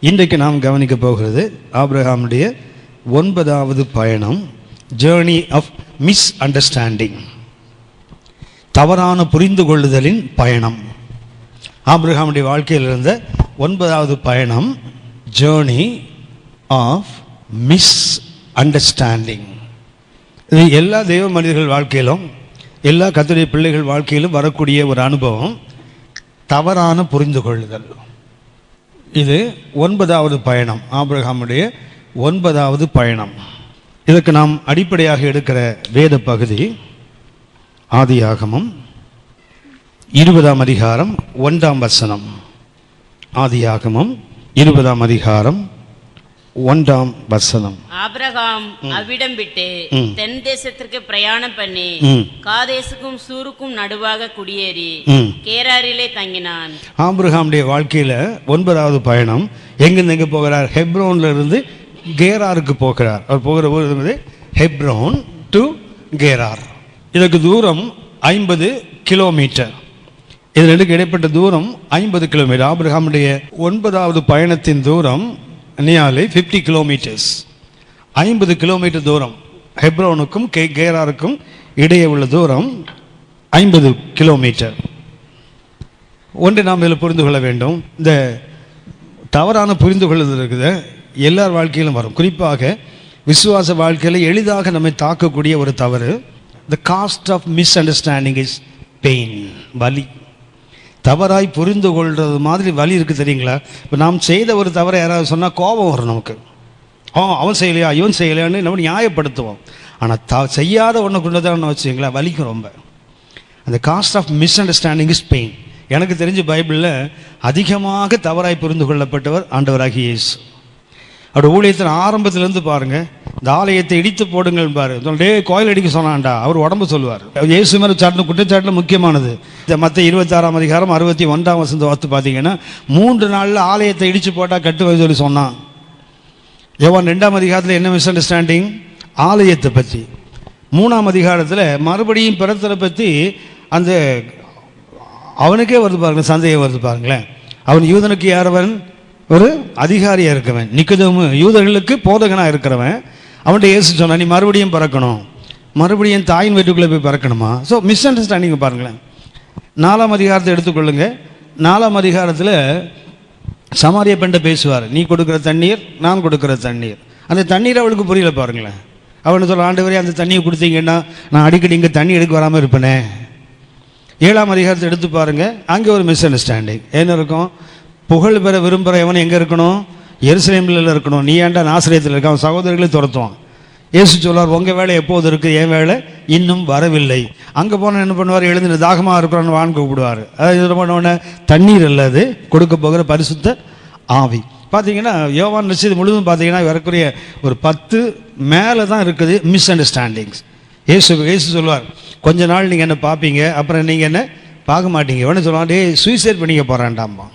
இன்றைக்கு நாம் கவனிக்க போகிறது ஆபிரகாமுடைய 9வது பயணம், ஜேர்னி ஆஃப் மிஸ் அண்டர்ஸ்டாண்டிங், தவறான புரிந்து கொள்ளுதலின் பயணம். ஆபிரகாமுடைய வாழ்க்கையில் இருந்த 9வது பயணம், ஜேர்னி ஆஃப் மிஸ் அண்டர்ஸ்டாண்டிங். இது எல்லா தெய்வ மனிதர்கள் வாழ்க்கையிலும், எல்லா கர்த்தருடைய பிள்ளைகள் வாழ்க்கையிலும் வரக்கூடிய ஒரு அனுபவம், தவறான புரிந்து கொள்ளுதல். இது 9வது பயணம், ஆபிரகாமுடைய 9வது பயணம். இதற்கு நாம் அடிப்படையாக எடுக்கிற வேத பகுதி ஆதியாகமம் 20ஆம் அதிகாரம் 1ஆம் வசனம். ஆதியாகமம் 20ஆம் அதிகாரம் 1ஆம் வசனம். ஆபிரகாம் அவ்விடம் விட்டு தென் தேசத்திற்கு பிரயாணம் பண்ணி காதேசுக்கும் சூருக்கும் நடுவாக குடியேறி கேராரிலே தங்கினான். ஆபிரகாமுடைய வாழ்க்கையில 9வது பயணம் எங்கிருந்து எங்க போகிறார்? ஹெப்ரோன்ல இருந்து கேராருக்கு போகிறார். அவர் போகிற ஊர் இருந்தது ஹெப்ரோன் டு கேரார். இதற்கு தூரம் 50 கிலோமீட்டர். இது ரெண்டுக்கு இடைப்பட்ட தூரம் 50 கிலோமீட்டர். ஆபிரகாமுடைய 9வது பயணத்தின் தூரம் நியர்லி 50 கிலோமீட்டர்ஸ். 50 கிலோமீட்டர் தூரம். ஹெப்ரோனுக்கும் கேராருக்கும் இடையே உள்ள தூரம் 50 கிலோமீட்டர். ஒன்று நாம் இதில் புரிந்து கொள்ள வேண்டும், இந்த தவறான புரிந்து கொள்ளுதல் இருக்குது, எல்லார் வாழ்க்கையிலும் வரும். குறிப்பாக விசுவாச வாழ்க்கையில் எளிதாக நம்மை தாக்கக்கூடிய ஒரு தவறு, the cost of misunderstanding is pain, வலி. தவறாய் புரிந்து கொள்வது மாதிரி வலி இருக்குது, தெரியுங்களா? இப்போ நாம் செய்த ஒரு தவறை யாராவது சொன்னால் கோபம் வரும் நமக்கு. அவன் செய்யலையா, இவன் செய்யலையான்னு நம்ம நியாயப்படுத்துவோம். ஆனால் செய்யாத ஒன்று கொண்டு தான் வச்சுங்களா, வலிக்கும் ரொம்ப. அந்த cost of misunderstanding is pain. எனக்கு தெரிஞ்ச பைபிளில் அதிகமாக தவறாய் புரிந்து கொள்ளப்பட்டவர் ஆண்டவராகிய இயேசு. அவருடைய ஊழியத்தின் ஆரம்பத்திலேருந்து பாருங்கள், இந்த ஆலயத்தை இடித்து போடுங்கள் பாரு, கோயில் அடிக்க சொன்னான்டா, அவர் உடம்பு சொல்லுவார். இயேசு மேலே சாட்டின குற்றச்சாட்டில் முக்கியமானது இந்த மத்த 26ஆம் அதிகாரம் 61ஆம் வசனத்தை பார்த்து பார்த்தீங்கன்னா, 3 நாளில் ஆலயத்தை இடித்து போட்டால் கட்டுவது சொல்லி சொன்னான். யோவான் 2ஆம் அதிகாரத்தில் என்ன மிஸ் அண்டர்ஸ்டாண்டிங்? ஆலயத்தை பற்றி. 3ஆம் அதிகாரத்தில் மறுபடியும் பிறத்தலை பற்றி அந்த அவனுக்கே வருது பாருங்க, சந்தேகம் வருது பாருங்களேன். அவன் யூதனுக்கு யாரவன்? ஒரு அதிகாரியாக இருக்கவன். நிக்கதேமு யூதர்களுக்கு போதகனாக இருக்கிறவன். அவன்கிட்ட இயேசு சொன்னான், நீ மறுபடியும் பிறக்கணும், மறுபடியும் தாயின் வீட்டுக்குள்ளே போய் பிறக்கணுமா? ஸோ மிஸ் அண்டர்ஸ்டாண்டிங் பாருங்களேன். 4ஆம் அதிகாரத்தை எடுத்துக்கொள்ளுங்க. 4ஆம் அதிகாரத்தில் சமாரிய பெண்ணை பேசுவார், நீ கொடுக்குற தண்ணீர், நான் கொடுக்குற தண்ணீர். அந்த தண்ணீர் அவளுக்கு புரியல பாருங்களேன். அவனு சொல்ல, ஆண்டவரே அந்த தண்ணியை கொடுத்தீங்கன்னா நான் அடிக்கடி இங்கே தண்ணி எடுக்க வராமல் இருப்பேனே. 7ஆம் அதிகாரத்தை எடுத்து பாருங்கள், அங்கே ஒரு மிஸ் அண்டர்ஸ்டாண்டிங் என்ன இருக்கும்? புகழ் பெற விரும்புகிற எவன் எங்கே இருக்கணும்? எருசலேமில் இருக்கணும். நீ ஏன்டா நாசரேத்தில் இருக்க? அவன் சகோதரர்களே துரத்துவான். இயேசு சொல்வார், உங்கள் வேலை எப்போது இருக்குது, என் வேலை இன்னும் வரவில்லை. அங்கே போனால் என்ன பண்ணுவார்? எழுந்து தாகமாக இருக்கிறான்னு வான் கூப்பிடுவார். அதாவது இது பண்ண தண்ணீர் அல்லது கொடுக்க போகிற பரிசுத்த ஆவி. பார்த்தீங்கன்னா யோவான் நற்செய்தி முழுவதும் பார்த்தீங்கன்னா வரக்கூடிய ஒரு 10 மேலே தான் இருக்குது மிஸ் அண்டர்ஸ்டாண்டிங்ஸ். இயேசு சொல்லுவார், கொஞ்ச நாள் நீங்கள் என்ன பார்ப்பீங்க, அப்புறம் நீங்கள் என்ன பார்க்க மாட்டீங்க. வேணும் சொல்லுவான், டே சூசைட் பண்ணிக்க போகிறான்டாம்மா.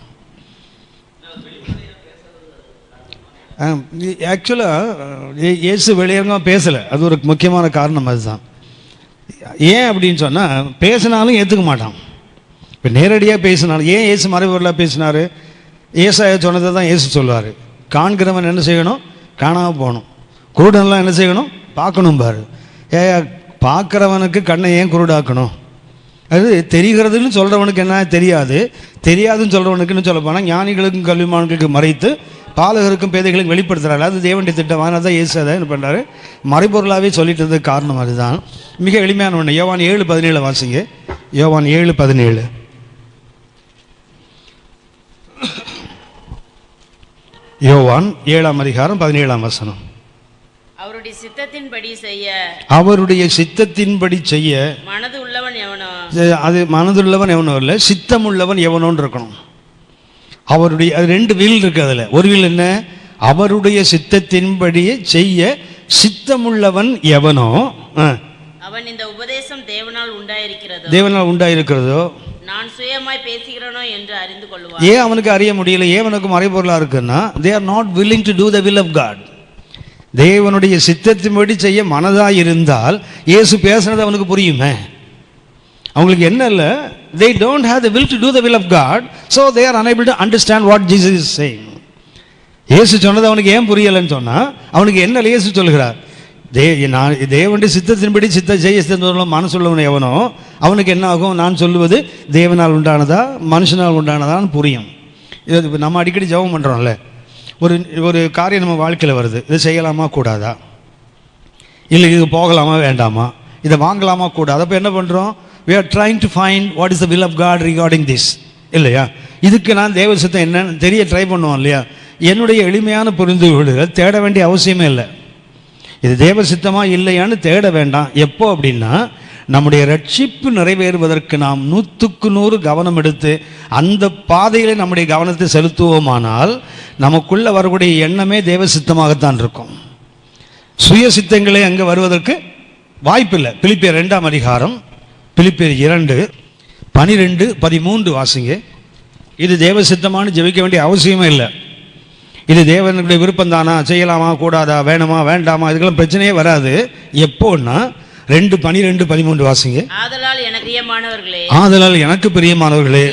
ஆக்சுவலாக இயேசு வெளியரங்கமாக பேசலை, அது ஒரு முக்கியமான காரணம். அதுதான் ஏன் அப்படின்னு சொன்னால், பேசினாலும் ஏற்றுக்க மாட்டான். இப்போ நேரடியாக பேசினாலும், ஏன் இயேசு மறைபொருளாக பேசினார்? ஏசாயா சொன்னதை தான் இயேசு சொல்லுவார், காண்கிறவன் என்ன செய்யணும்? காணாமல் போகணும். குருடன்லாம் என்ன செய்யணும்? பார்க்கணும் பாரு. பார்க்குறவனுக்கு கண்ணை ஏன் குருடாக்கணும்? அது தெரிகிறதுன்னு சொல்கிறவனுக்கு என்ன தெரியாது, தெரியாதுன்னு சொல்கிறவனுக்குன்னு சொல்ல போனால் ஞானிகளுக்கும் கல்விமான்களுக்கு மறைத்து பாலகருக்கும் பேதைகளுக்கும் வெளிப்படுத்துகிறாரு. அது தேவனுடைய திட்டம். அதனால தான் இயேசு அதை என்ன பண்ணுறாரு? மறைபொருளாகவே சொல்லிட்டு இருந்தது காரணம் அதுதான். மிக எளிமையான ஒன்று. யோவான் 7:17 வாசிங்க. யோவான் 7:17. யோவான் 7ஆம் அதிகாரம் 17ஆம் வசனம். அவருடைய சித்தத்தின்படி செய்ய மனது உள்ளவன் எவனோ, அது மனதுள்ளவன் எவனோ இல்லை, சித்தம் உள்ளவன் எவனோன்னு இருக்கணும். அவருடைய அது 2 வீல் இருக்கு. அதில் ஒரு வீல் என்ன? அவருடைய சித்தத்தின்படி செய்ய சித்தமுள்ளவன் எவனோ அவன் இந்த உபதேசம் தேவனால் உண்டாயிருக்கிறதோ நான் சுயமாய் பேசுகிறேனோ என்று அறிந்து கொள்வான். ஏன் அவனுக்கு அறிய முடியல? ஏன் அவனுக்கு மறைபொருளாக இருக்குன்னா, they are not willing to do the will of God. தேவனுடைய சித்தத்தின்படி செய்ய மனதாக இருந்தால் இயேசு பேசுனது அவனுக்கு புரியுமே. அவங்களுக்கு என்ன இல்லை, they don't have the will to do the will of God, so they are unable to understand what Jesus is saying. இயேசு சொன்னது அவனுக்கு ஏன் புரியலைன்னு சொன்னா, அவனுக்கு என்ன இயேசு சொல்கிறார், நான் தேவனுடைய சித்தத்தின்படி சித்த செய்ய மனசுள்ளவன் எவனோ அவனுக்கு என்ன ஆகும், நான் சொல்லுவது தேவனால் உண்டானதா மனுஷனால் உண்டானதான்னு புரியும். இது நம்ம அடிக்கடி ஜெபம் பண்ணுறோம்ல, ஒரு காரியம் நம்ம வாழ்க்கையில் வருது, இதை செய்யலாமா கூடாதா, இல்லை இது போகலாமா வேண்டாமா, இதை வாங்கலாமா கூடாது. அப்போ என்ன பண்ணுறோம், we are trying to find what is the will of God regarding this, இல்லையா? இதுக்கு நான் தேவ சித்தம் என்னன்னு தெரிய ட்ரை பண்ணுவோம் இல்லையா? என்னுடைய எளிமையான புரிந்துகொள்ளுதல் தேட வேண்டிய அவசியமே இல்லை. இது தேவ சித்தமா இல்லையான்னு தேட வேண்டாம். எப்போ அப்படின்னா, நம்முடைய ரட்சிப்பு நிறைவேறுவதற்கு நாம் 100க்கு 100 கவனம் எடுத்து அந்த பாதையில் நம்முடைய கவனத்தை செலுத்துவோமானால் நமக்குள்ள வரக்கூடிய எண்ணமே தேவ சித்தமாகத்தான் இருக்கும். சுய சித்தங்களே அங்கே வருவதற்கு வாய்ப்பில்லை. பிலிப்பியர் 2ஆம் அதிகாரம், பிலிப்பியர் 2:12-13 வாசிங்க. இது தேவ சித்தமானு ஜெபிக்க வேண்டிய அவசியமே இல்லை. இது தேவனுடைய விருப்பம் தானா, செய்யலாமா கூடாதா, வேணுமா வேண்டாமா, இதுக்கெல்லாம் பிரச்சனையே வராது. எப்போன்னா 2:12-13 வாசிங்க. ஆதலால் எனக்கு பிரியமானவர்களே,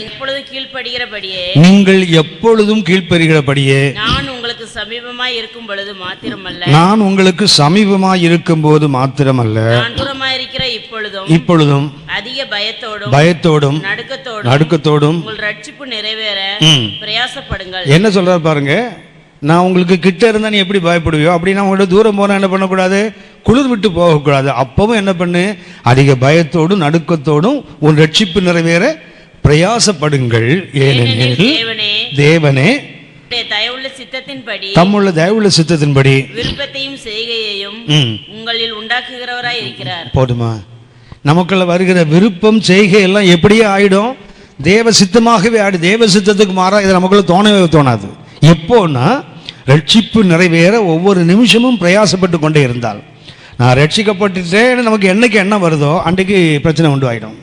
நீங்கள் எப்பொழுதும் கீழ்ப்படிகிறபடியே நான் உங்களுக்கு சமீபமாய் இருக்கும் பொழுது மாத்திரமல்ல நான் தூரமாயிருக்கிற இப்பொழுதும் அதிக பயத்தோடும் நடுக்கத்தோடும் உங்கள் ரட்சிப்பு நிறைவேற பிரயாசப்படுங்கள். என்ன சொல்றாரு பாருங்க, நான் உங்களுக்கு கிட்ட இருந்தா நீ எப்படி பயப்படுவியோ அப்படின்னா உங்களோட தூரம் போனால் என்ன பண்ணக்கூடாது, குளிர் விட்டு போகக்கூடாது. அப்பவும் என்ன பண்ணு, அதிக பயத்தோடும் நடுக்கத்தோடும் உன் ரட்சிப்பு நிறைவேற பிரயாசப்படுங்கள். ஏனெனில் தேவனே தம்முள்ள தயவுள்ள சித்தத்தின்படி விருப்பத்தையும் செய்கையையும் உங்களில் உண்டாக்குகிறவராய் இருக்கிறார். போதுமா? நமக்குள்ள வருகிற விருப்பம் செய்கை எல்லாம் எப்படியே ஆயிடும், தேவ சித்தமாகவே ஆடு. தேவ சித்தத்துக்கு மாறா இதை நமக்குள்ள தோணவே தோணாது. எப்போன்னா, ரட்சிப்பு நிறைவேற ஒவ்வொரு நிமிஷமும் பிரயாசப்பட்டு கொண்டே இருந்தால், நான் ரட்சிக்கப்பட்டுட்டேன்னு நமக்கு என்னைக்கு எண்ணம் வருதோ அன்றைக்கு பிரச்சனை உண்டு ஆகிடும்.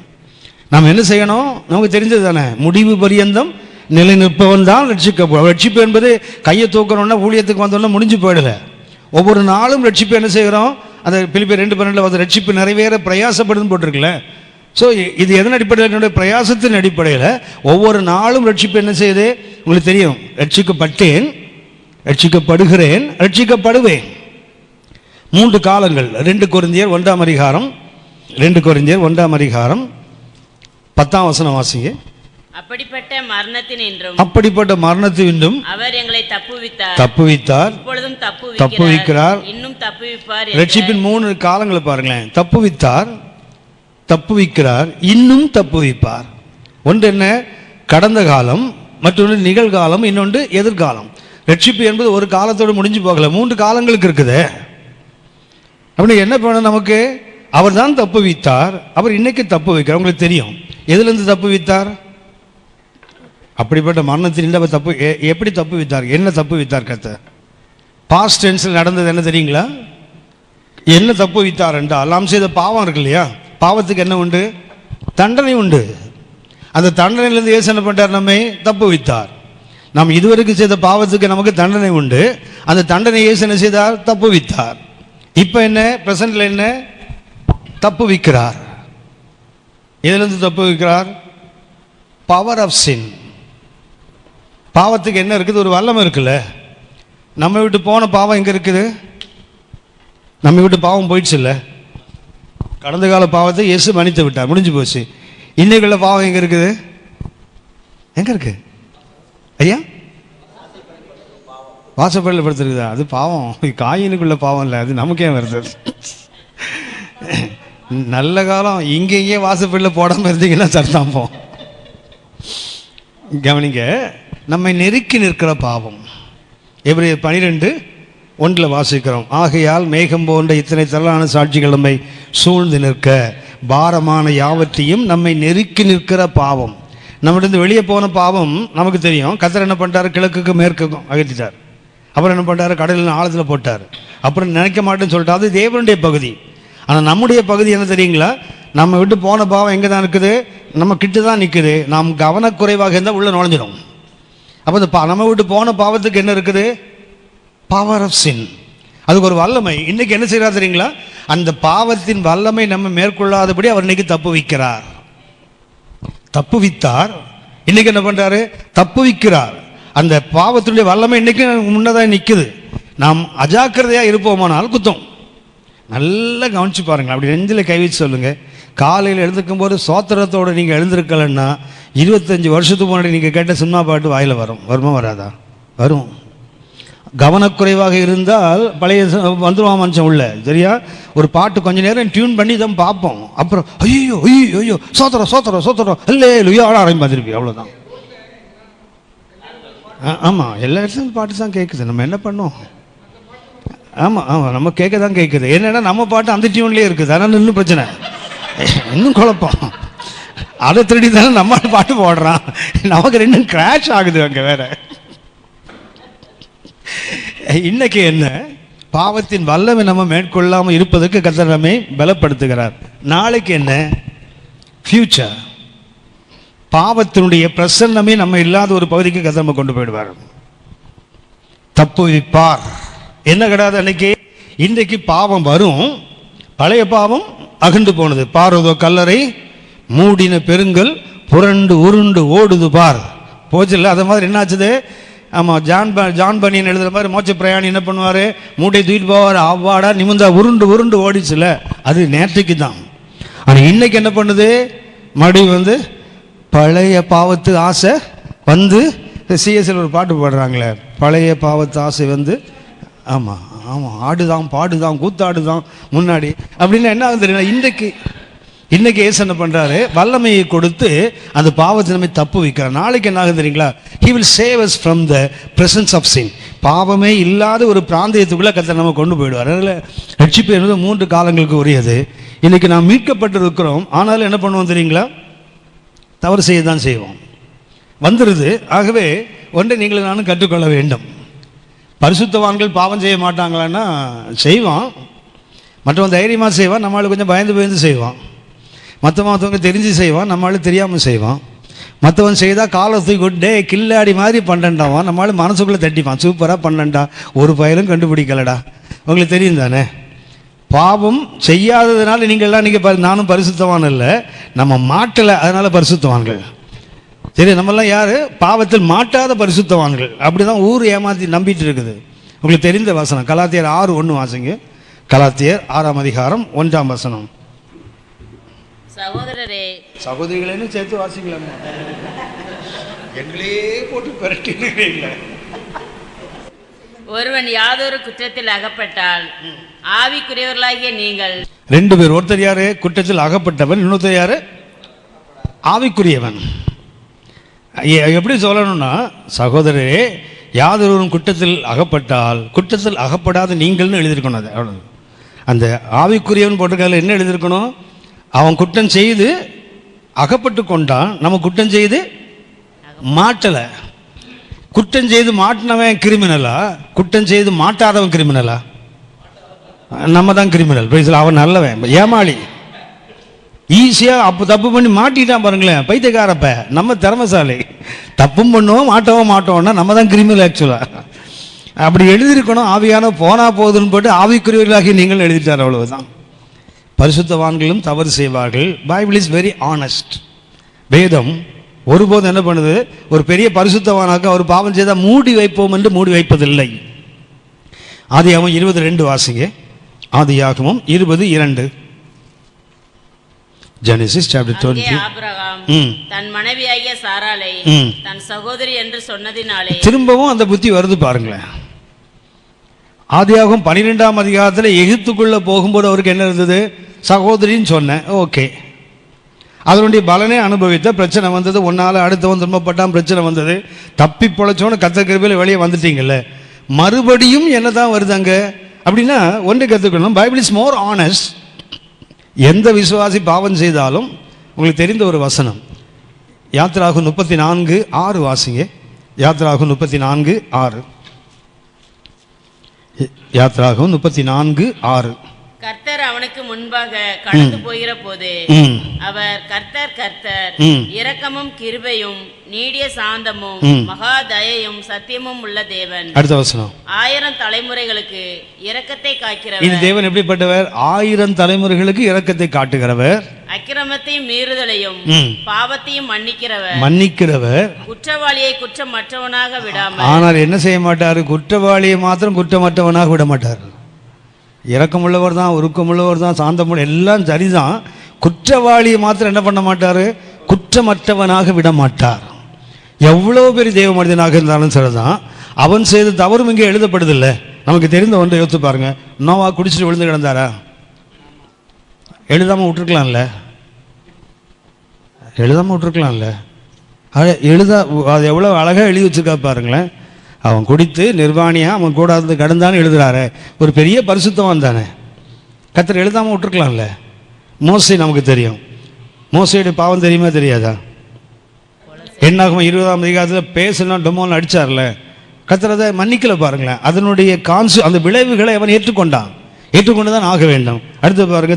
நாம் என்ன செய்யணும், நமக்கு தெரிஞ்சது தானே, முடிவு பரியந்தம் நிலை நிற்பவன் தான் ரட்சிக்கப்படும். ரட்சிப்பு என்பது கையை தூக்கணும்னா ஊழியத்துக்கு வந்தோம்னா முடிஞ்சு போயிடல. ஒவ்வொரு நாளும் ரட்சிப்பு என்ன செய்கிறோம், அந்த பிலிப்பியர் 2:12 வந்து ரட்சிப்பு நிறைவேற பிரயாசப்படுதுன்னு போட்டிருக்குல்ல. ஸோ இது எதன் அடிப்படையில், என்னுடைய பிரயாசத்தின் அடிப்படையில் ஒவ்வொரு நாளும் ரட்சிப்பு என்ன செய்யுது உங்களுக்கு தெரியும். ரட்சிக்கப்பட்டேன், ரட்சிக்கப்படுகிறேன், ரட்சிக்கப்படுவேன். 3 காலங்கள். 2 கொரிந்தியர் 1ஆம் அதிகாரம் 10ஆம் வசனம் வாசிங்க. அப்படிப்பட்ட மரணத்தினின்றும் அவர் எங்களை தப்புவித்தார், இப்பொழுதும் தப்புவிக்கிறார், இன்னும் தப்புவிப்பார். ரட்சிப்பின் 3 காலங்களை பாருங்களேன். தப்புவித்தார், தப்புவிக்கிறார், இன்னும் தப்புவிப்பார். ஒன்று என்ன, கடந்த காலம், மற்றொன்று நிகழ்காலம், இன்னொன்று எதிர்காலம். ரட்சிப்பு என்பது ஒரு காலத்தோடு முடிஞ்சு போகல, 3 காலங்களுக்கு இருக்குது. அப்படின்னு என்ன பண்ண, நமக்கு அவர் தான் தப்புவித்தார், அவர் இன்னைக்கு தப்பு வைக்கிறார். உங்களுக்கு தெரியும் எதுலேருந்து தப்பு வித்தார், அப்படிப்பட்ட மரணத்தின் அவர் தப்பு எப்படி தப்பு வித்தார், என்ன தப்பு வித்தார் கர்த்தர். பாஸ்ட் டென்ஸில் நடந்தது என்ன தெரியுங்களா? என்ன தப்பு வித்தார் என்றால், நாம் செய்த பாவம் இருக்கு இல்லையா, பாவத்துக்கு என்ன உண்டு, தண்டனை உண்டு. அந்த தண்டனையிலிருந்து இயேசு என்ன பண்ணிட்டார், நம்மை தப்பு வைத்தார். நாம் இதுவரைக்கும் செய்த பாவத்துக்கு நமக்கு தண்டனை உண்டு. அந்த தண்டனை இயேசு என்ன செய்தார், தப்பு வைத்தார். இப்போ என்ன, பிரசன்ட்ல என்ன, தப்பு வைக்கிறார். எதிலிருந்து தப்பு வைக்கிறார், பவர் ஆஃப் சின். பாவத்துக்கு என்ன இருக்குது, ஒரு வல்லமை இருக்குல்ல. நம்ம விட்டு போன பாவம் எங்கே இருக்குது, நம்ம விட்டு பாவம் போயிடுச்சு இல்லை. கடந்த கால பாவத்தை இயேசு மன்னித்து விட்டார், முடிஞ்சு போச்சு. இன்னைக்குள்ள பாவம் எங்கே இருக்குது, எங்கே இருக்கு ஐயா, வாசப்படியில் படுத்துருக்குதா, அது பாவம். காயினுக்குள்ள பாவம் இல்லை, அது நமக்கே வருது. நல்ல காலம் இங்கே வாசப்படியில் போடாமல் இருந்தீங்கன்னா சர்த்தாம்போம். கவனிங்க, நம்மை நெருக்கி நிற்கிற பாவம். எபிரேயர் 12:1 வாசிக்கிறோம். ஆகையால் மேகம் போன்ற இத்தனை திரளான சாட்சிகள் நம்மை சூழ்ந்து நிற்க, பாரமான யாவற்றையும் நம்மை நெருக்கி நிற்கிற பாவம். நம்மகிட்ட வெளியே போன பாவம் நமக்கு தெரியும். கர்த்தர் என்ன பண்ணிட்டாரு, கிழக்குக்கு மேற்குக்கும் அகற்றிட்டார். அப்புறம் என்ன பண்ணிட்டாரு, கடலில் ஆழத்தில் போட்டார். அப்புறம் நினைக்க மாட்டேன்னு சொல்லிட்டு, அது தேவனுடைய பகுதி. ஆனால் நம்முடைய பகுதி என்ன தெரியுங்களா, நம்ம விட்டு போன பாவம் எங்கே தான் இருக்குது, நம்ம கிட்ட தான் நிற்குது. நாம் கவனக்குறைவாக இருந்தால் உள்ளே நுழைஞ்சிடும். அப்போ இந்த நம்ம விட்டு போன பாவத்துக்கு என்ன இருக்குது, பவர் ஆஃப் சின். அதுக்கு ஒரு வல்லமை. இன்னைக்கு என்ன செய்யறாரு தெரியுங்களா, அந்த பாவத்தின் வல்லமை நம்ம மேற்கொள்ளாதபடி அவர் இன்னைக்கு தப்பு வைக்கிறார். தப்பு வித்தார், இன்னைக்கு என்ன பண்றாரு, தப்பு விக்கிறார். அந்த பாவத்தினுடைய வல்லமை இன்னைக்கு முன்னதாக நிற்குது. நாம் அஜாக்கிரதையாக இருப்போமானால் குத்தம். நல்லா கவனிச்சு பாருங்கள். அப்படி நெஞ்சில் கை வச்சு சொல்லுங்கள். காலையில் எழுந்திருக்கும் போது சோத்திரத்தோடு நீங்கள் எழுந்திருக்கலன்னா 25 வருஷத்துக்கு முன்னாடி நீங்கள் கேட்ட சினிமா பாட்டு வாயில் வரும். வருமா வராதா? வரும். கவனக்குறைவாக இருந்தால் பழைய வந்துடுவான் மனுஷன் உள்ள. சரியா? ஒரு பாட்டு கொஞ்ச நேரம் டியூன் பண்ணி தான் பார்ப்போம். அப்புறம் ஐயோ ஐயோ ஐயோ சோத்திரம் சோத்திரம் சோத்திரம் இல்லை லுயா ஆட ஆரம்பி திருப்பி. அவ்வளோதான். ஆமாம், எல்லா இடத்துலையும் பாட்டு தான் கேட்குது. நம்ம என்ன பண்ணோம்? ஆமாம் ஆமாம், நம்ம கேட்க தான் கேட்குது. என்னென்னா நம்ம பாட்டு அந்த டியூன்லேயே இருக்குது. அதனால் இன்னும் பிரச்சனை, இன்னும் குழப்பம். அதை திருடி தானே நம்ம பாட்டு போடுறான். நமக்கு ரெண்டும் கிராஷ் ஆகுது அங்கே வேற. இன்னைக்கு என்ன? பாவத்தின் வல்லமை நம்ம மேற்கொள்ளாமல் இருப்பதற்கு கர்த்தர் நம்மை பலப்படுத்துகிறார். நாளைக்கு என்ன? ஃபியூச்சர். பாவத்தினுடைய பிரசன்னமே நம்ம இல்லாத ஒரு பகுதிக்கு கர்த்தர் நம்ம கொண்டு போயிடுவார். தப்புவிப்பார். என்ன கிடையாது அன்னைக்கு. இன்றைக்கு பாவம் வரும். பழைய பாவம் அகண்டு போனது. பார்வதோ கல்லறை மூடின பெருங்கல் புரண்டு உருண்டு ஓடுது பார் போச்சு இல்லை? அது மாதிரி என்னாச்சுது? ஆமாம், ஜான் பனியன் எழுதுகிற மாதிரி மோட்ச பிரயாணி என்ன பண்ணுவார்? மூட்டை தூக்கிட்டு போவார். அவ்வாடா நிமிந்தா உருண்டு உருண்டு ஓடிச்சுல. அது நேற்றுக்கு தான். ஆனால் இன்னைக்கு என்ன பண்ணுது? மறுபடியும் பழைய பாவத்து ஆசை சிஎஸ்எல் ஒரு பாட்டு பாடுறாங்களே, பழைய பாவத்து ஆசை ஆமாம் ஆமாம் ஆடுதான் பாடுதான் கூத்தாடுதான் முன்னாடி அப்படின்னு. என்ன ஆகுது தெரியுமா? இன்னைக்கு ஏசு என்ன பண்ணுறாரு? வல்லமையை கொடுத்து அந்த பாவத்தை நம்ம தப்பு வைக்கிறார். நாளைக்கு என்ன ஆகுது தெரியுங்களா? He will save us from the presence of sin. பாவமே இல்லாத ஒரு பிராந்தியத்துக்குள்ளே கர்த்தர் நம்ம கொண்டு போயிடுவார். அதில் ரட்சிப்பு என்பது 3 காலங்களுக்கு உரியது. இன்னைக்கு நாம் மீட்கப்பட்டிருக்கிறோம். ஆனாலும் என்ன பண்ணுவோம் தெரியுங்களா? தவறு செய்ய தான் செய்வோம். வந்துடுது. ஆகவே ஒன்றை நீங்கள் நானும் கற்றுக்கொள்ள வேண்டும். பரிசுத்தவான்கள் பாவம் செய்ய மாட்டாங்களான்னா செய்வான். மற்றவன் தைரியமாக செய்வான், நம்மளுக்கு கொஞ்சம் பயந்து செய்வான். மற்றவங்க தெரிஞ்சு செய்வான், நம்மளுக்கு தெரியாமல் செய்வான். மற்றவன் செய்தால் காலத்தை கொண்டே கில்லாடி மாதிரி பண்ணண்டாவான், நம்மளும் மனசுக்குள்ளே தட்டிப்பான். சூப்பராக பண்ணண்டா, ஒரு பயலும் கண்டுபிடிக்கலடா. உங்களுக்கு தெரியும் தானே? பாவம் செய்யாததுனால நீங்கள்லாம் நீங்கள் நானும் பரிசுத்தவான் இல்லை, நம்ம மாட்டலை, அதனால் பரிசுத்தவான்கள். சரி, நம்மெல்லாம் யார்? பாவத்தில் மாட்டாத பரிசுத்தவான்கள். அப்படி தான் ஊர் ஏமாற்றி நம்பிட்டு இருக்குது. உங்களுக்கு தெரிந்த வசனம் கலாத்தியர் 6:1 வாசிங்க. கலாத்தியர் 6ஆம் அதிகாரம் 1ஆம் வசனம். சகோதரரே, சகோதரிகளேன்னு சேர்த்து வாசிக்கலாமா? எங்களே போட்டு பெரட்டினீங்களே. ஒருவன் யாதொரு குற்றத்தில் அகப்பட்டால் ஆவிக்குரியவர்களாகிய நீங்கள் 2 பேர். ஒருத்தர் யாரு? குற்றத்தில் அகப்பட்டவன். இன்னொருத்தர் யாரு? ஆவிக்குரியவன். எப்படி சொல்லணும்னா, சகோதரரே யாதொருவரும் குற்றத்தில் அகப்பட்டால் குற்றத்தில் அகப்படாத நீங்கள்னு எழுதியிருக்கணும். அது அவ்வளோ. அந்த ஆவிக்குரியவன் போட்டிருக்கால என்ன எழுதியிருக்கணும்? அவன் குற்றம் செய்து அகப்பட்டு கொண்டான், நம்ம குற்றம் செய்து மாட்டலை. குற்றம் செய்து மாட்டினவன் கிரிமினலா? குற்றம் செய்து மாட்டாதவன் கிரிமினலா? நம்ம தான் கிரிமினல். அவன் நல்லவன், ஏமாளி. ஈஸியாக அப்போ தப்பு பண்ணி மாட்டிட்டான் பாருங்களேன், பைத்தியக்காரப்ப. நம்ம திறமைசாலி. தப்பும் பண்ணுவோம் மாட்டோம்னா நம்ம தான் கிரிமினல் ஆக்சுவலாக. அப்படி எழுதியிருக்கணும். ஆவியான போனா போகுதுன்னு போட்டு ஆவிக்குரியவர்களாகி நீங்கள் எழுதிட்டார். அவ்வளவுதான். பரிசுத்தவான்களும் தவறு செய்வார்கள். Bible is very honest. வேதம் ஒருபோதும் என்ன பண்ணுது? ஒரு பெரிய பரிசுத்தவானாக அவர் பாவம் செய்தால் மூடி வைப்போம் என்று மூடி வைப்பதில்லை. ஆதியாகமம் 20:2 வாசிங்க. ஆதியாகமம் 20:2. Genesis chapter 20. ஆபிரகாம் தன் மனைவியாகிய சாராளை தன் சகோதரி என்று சொன்னதினாலே திரும்பவும் அந்த புத்தி வருது பாருங்களேன். ஆதியாகமம் 12ஆம் அதிகாரத்தில் எகிப்துக்குள்ள போகும்போது அவருக்கு என்ன இருந்தது? சகோதரின்னு சொன்னேன், ஓகே. அதனுடைய பலனை அனுபவித்த பிரச்சனை வந்தது. ஒன்னால அடுத்தவன் துன்பப்பட்டான், பிரச்சனை வந்தது. தப்பி பொழைச்சோன்னு கர்த்தர் கிருபையில வெளியே வந்துட்டீங்கல்ல. மறுபடியும் என்னதான் வருதாங்க அப்படின்னா ஒன்றை கற்றுக்கணும். Bible is more honest. எந்த விசுவாசி பாவம் செய்தாலும் உங்களுக்கு தெரிந்த ஒரு வசனம், யாத்திராகமம் 34:6 வாசிங்க. யாத்திராகமம் 34:6. யாத்திராகமம் 34:6. கர்த்தர் அவனுக்கு முன்பாக கடந்து போகிற போது அவர் கர்த்தர் இரக்கமும் கிருபையும் நீடிய சாந்தமும் மகா தயையும் சத்தியமும் உள்ள தேவன். அடுத்த வசனம். 1000 தலைமுறைகளுக்கு இரக்கத்தை காக்கிறவர். இந்த தேவன் எப்படிப்பட்டவர்? 1000 தலைமுறைகளுக்கு இரக்கத்தை காட்டுகிறவர். அக்கிரமத்தையும் மீறுதலையும் பாவத்தையும் மன்னிக்கிறவர் குற்றவாளியை குற்றமற்றவனாக விடாமல். ஆனால் என்ன செய்ய மாட்டார்? குற்றவாளியை மாத்திரம் குற்றமற்றவனாக விட மாட்டார். இரக்கமுள்ளவர் தான், உருக்கமுள்ளவர் தான், சாந்தமுள்ள எல்லாம் சரிதான். குற்றவாளியை மாத்திரம் என்ன பண்ண மாட்டார்? குற்றமற்றவனாக விட மாட்டார். எவ்வளோ பெரிய தெய்வ மனிதனாக இருந்தாலும் சரிதான், அவன் செய்த தவறும் இங்கே எழுதப்படுதில்லை. நமக்கு தெரிந்த ஒன்றை யோசித்து பாருங்க. நோவா குடிச்சிட்டு விழுந்து கிடந்தாரா? எழுதாமல் விட்டுருக்கலாம்ல, எழுதாமல் விட்டுருக்கலாம்ல. அது எவ்வளோ அழகாக எழுதி வச்சுருக்கா பாருங்களேன். அவன் குடித்து நிர்வாணியாக அவன் கூட இருந்து கடந்தான்னு எழுதுறாரு. ஒரு பெரிய பரிசுத்தம் தானே. கர்த்தர் எழுதாமல் விட்டுருக்கலாம்ல. மோசே நமக்கு தெரியும். மோசையுடைய பாவம் தெரியுமா தெரியாதா? என்னாகும் 20ஆம் அதிகாரத்தில் பேசுனா டொமோன்னு அடித்தார்ல. கர்த்தர் அதை மன்னிக்கல பாருங்களேன். அதனுடைய அந்த விளைவுகளை அவன் ஏற்றுக்கொண்டு தான் ஆக வேண்டும். அடுத்து பாருங்க,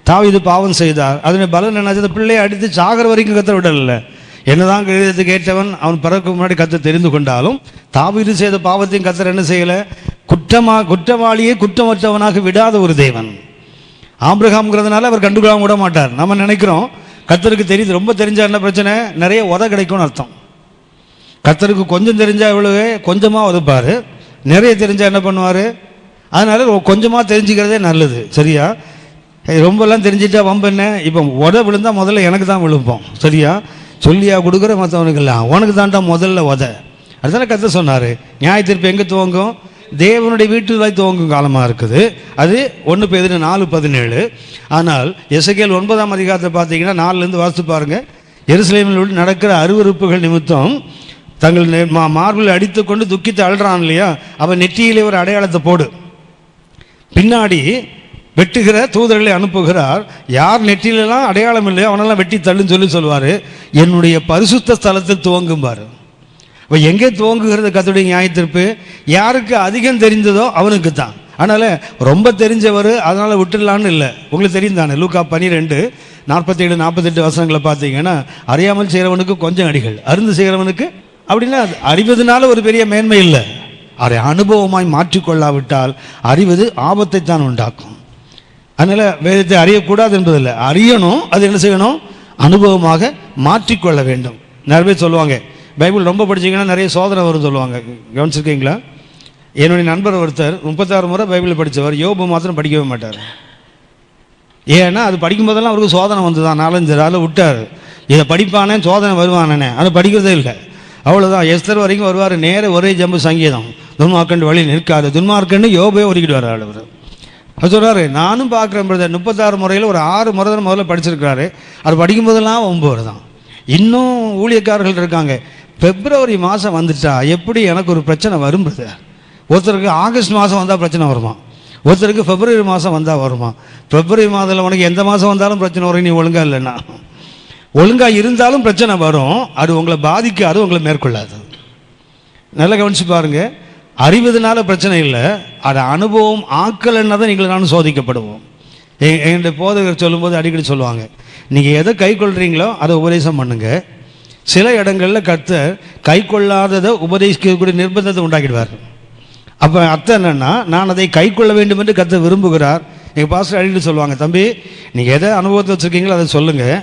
தாவீது பாவம் செய்தார். அதனுடைய பலன் என்னாச்சு? அந்த பிள்ளையை அடித்து சாகர வரைக்கும் கர்த்தர் விடல. என்னதான் எழுதி கேட்டவன் அவன் பிறகு முன்னாடி கர்த்தர் தெரிந்து கொண்டாலும் தாவீது செய்த பாவத்தையும் கர்த்தர் என்ன செய்யல? குற்றவாளியை குற்றமற்றவனாக விடாத ஒரு தேவன். ஆபிரகாம்ங்கிறதுனால அவர் கண்டுகொள்ளாம விட மாட்டார். நம்ம நினைக்கிறோம் கர்த்தருக்கு தெரியுது, ரொம்ப தெரிஞ்சா என்ன பிரச்சனை? நிறைய உத கிடைக்கும்னு அர்த்தம். கர்த்தருக்கு கொஞ்சம் தெரிஞ்சா இவ்வளவு கொஞ்சமாக உதப்பார், நிறைய தெரிஞ்சா என்ன பண்ணுவார்? அதனால கொஞ்சமாக தெரிஞ்சுக்கிறதே நல்லது. சரியா? ரொம்பலாம் தெரிஞ்சிட்டா வம்பு என்ன? இப்போ உத விழுந்தா முதல்ல எனக்கு தான் விழுப்போம். சரியா? சொல்லியா கொடுக்குற மற்றவனுக்கெல்லாம் உனக்கு தான்டா முதல்ல உத. அதுதானே கர்த்தர் சொன்னார். நியாய தீர்ப்பு எங்கே துவங்கும்? தேவனுடைய வீட்டில் துவங்கும் காலமாக இருக்குது. அது 1 பேதுரு 4:17. ஆனால் எசேக்கியேல் 9ஆம் அதிகாரத்தை பார்த்தீங்கன்னா 4லேருந்து வாசித்து பாருங்கள். எருசலேமில் நடக்கிற அருவருப்புகள் நிமித்தம் தங்கள் மார்பில் அடித்து கொண்டு துக்கித்து அழுறான் இல்லையா? அவன் நெற்றியிலே ஒரு அடையாளத்தை போடு. பின்னாடி வெட்டுகிற தூதர்களை அனுப்புகிறார். யார் நெற்றியிலெல்லாம் அடையாளம் இல்லையோ அவனெல்லாம் வெட்டி தள்ளுன்னு சொல்லுவார். என்னுடைய பரிசுத்த ஸ்தலத்தில் துவங்கும்பார். இப்போ எங்கே துவங்குகிறது கர்த்தருடைய நியாயத்தீர்ப்பு? யாருக்கு அதிகம் தெரிந்ததோ அவனுக்கு தான். அதனால் ரொம்ப தெரிஞ்சவர் அதனால் விட்டுடலான்னு இல்லை. உங்களுக்கு தெரியும் தானே, லூக்கா 12:47-48 வசனங்களை பார்த்தீங்கன்னா, அறியாமல் செய்கிறவனுக்கு கொஞ்சம் அடிகள், அருந்து செய்கிறவனுக்கு அப்படின்னா அறிவதனால ஒரு பெரிய மேன்மை இல்லை. அதை அனுபவமாய் மாற்றிக்கொள்ளாவிட்டால் அறிவது ஆபத்தை தான் உண்டாக்கும். அதனால் வேதத்தை அறியக்கூடாது என்பதில்லை, அறியணும். அது என்ன செய்யணும்? அனுபவமாக மாற்றிக்கொள்ள வேண்டும். நிறைய பேர் சொல்லுவாங்க, பைபிள் ரொம்ப படிச்சிங்கன்னா நிறைய சோதனை வரும் சொல்லுவாங்க. கவனிச்சிருக்கீங்களா? என்னுடைய நண்பர் ஒருத்தர் 36 முறை பைபிள் படித்தவர். யோபு மாத்திரம் படிக்கவே மாட்டார். ஏன்னா அது படிக்கும்போதெல்லாம் அவருக்கு சோதனை வந்து தான் 4-5 நாள் விட்டார். இதை படிப்பானே சோதனை வருவானே, அதை படிக்கிறதே இல்லை. அவ்வளோதான். எஸ்தர் வரைக்கும் வருவார். நேர ஒரே ஜம்பு சங்கீதம். துன்மார்க்கண்டு வழி நிற்காது, துன்மார்க்கண்டு யோபே ஒதுக்கிட்டு வர்றாரு அவர். அது சொல்கிறாரு, நானும் பார்க்குறேன் பிரதர். 36 முறையில் ஒரு 6 முறை தான் முதல்ல படிச்சிருக்கிறாரு. அது படிக்கும்போதெல்லாம் 9 தான். இன்னும் ஊழியக்காரர்கள் இருக்காங்க. பிப்ரவரி மாதம் வந்துட்டா எப்படி எனக்கு ஒரு பிரச்சனை வரும் பிரதர். ஒருத்தருக்கு ஆகஸ்ட் மாதம் வந்தால் பிரச்சனை வருமா, ஒருத்தருக்கு பிப்ரவரி மாதம் வந்தால் வருமா. பிப்ரவரி மாதத்தில் உனக்கு எந்த மாதம் வந்தாலும் பிரச்சனை வரும். நீ ஒழுங்காக இல்லைன்னா, ஒழுங்காக இருந்தாலும் பிரச்சனை வரும். அது உங்களை பாதிக்காது, உங்களை மேற்கொள்ளாது. நல்லா கவனிச்சு பாருங்க. அறிவதனால பிரச்சனை இல்லை, அது அனுபவம் ஆக்கலைன்னா தான் நீங்கள் நானும் சோதிக்கப்படுவோம். என்கிட்ட போதகர் சொல்லும்போது அடிக்கடி சொல்லுவாங்க, நீங்கள் எதை கை கொள்றீங்களோ அதை உபதேசம் பண்ணுங்க. சில இடங்களில் கர்த்தர் கை கொள்ளாததை உபதேசிக்கக்கூடிய நிர்பந்தத்தை உண்டாக்கிடுவார். அப்போ அர்த்தம் என்னென்னா, நான் அதை கை கொள்ள வேண்டும் என்று கர்த்தர் விரும்புகிறார். எங்கள் பாஸ்டர் அடிக்கடி சொல்லுவாங்க, தம்பி நீங்கள் எதை அனுபவத்தை வச்சுருக்கீங்களோ அதை சொல்லுங்கள்.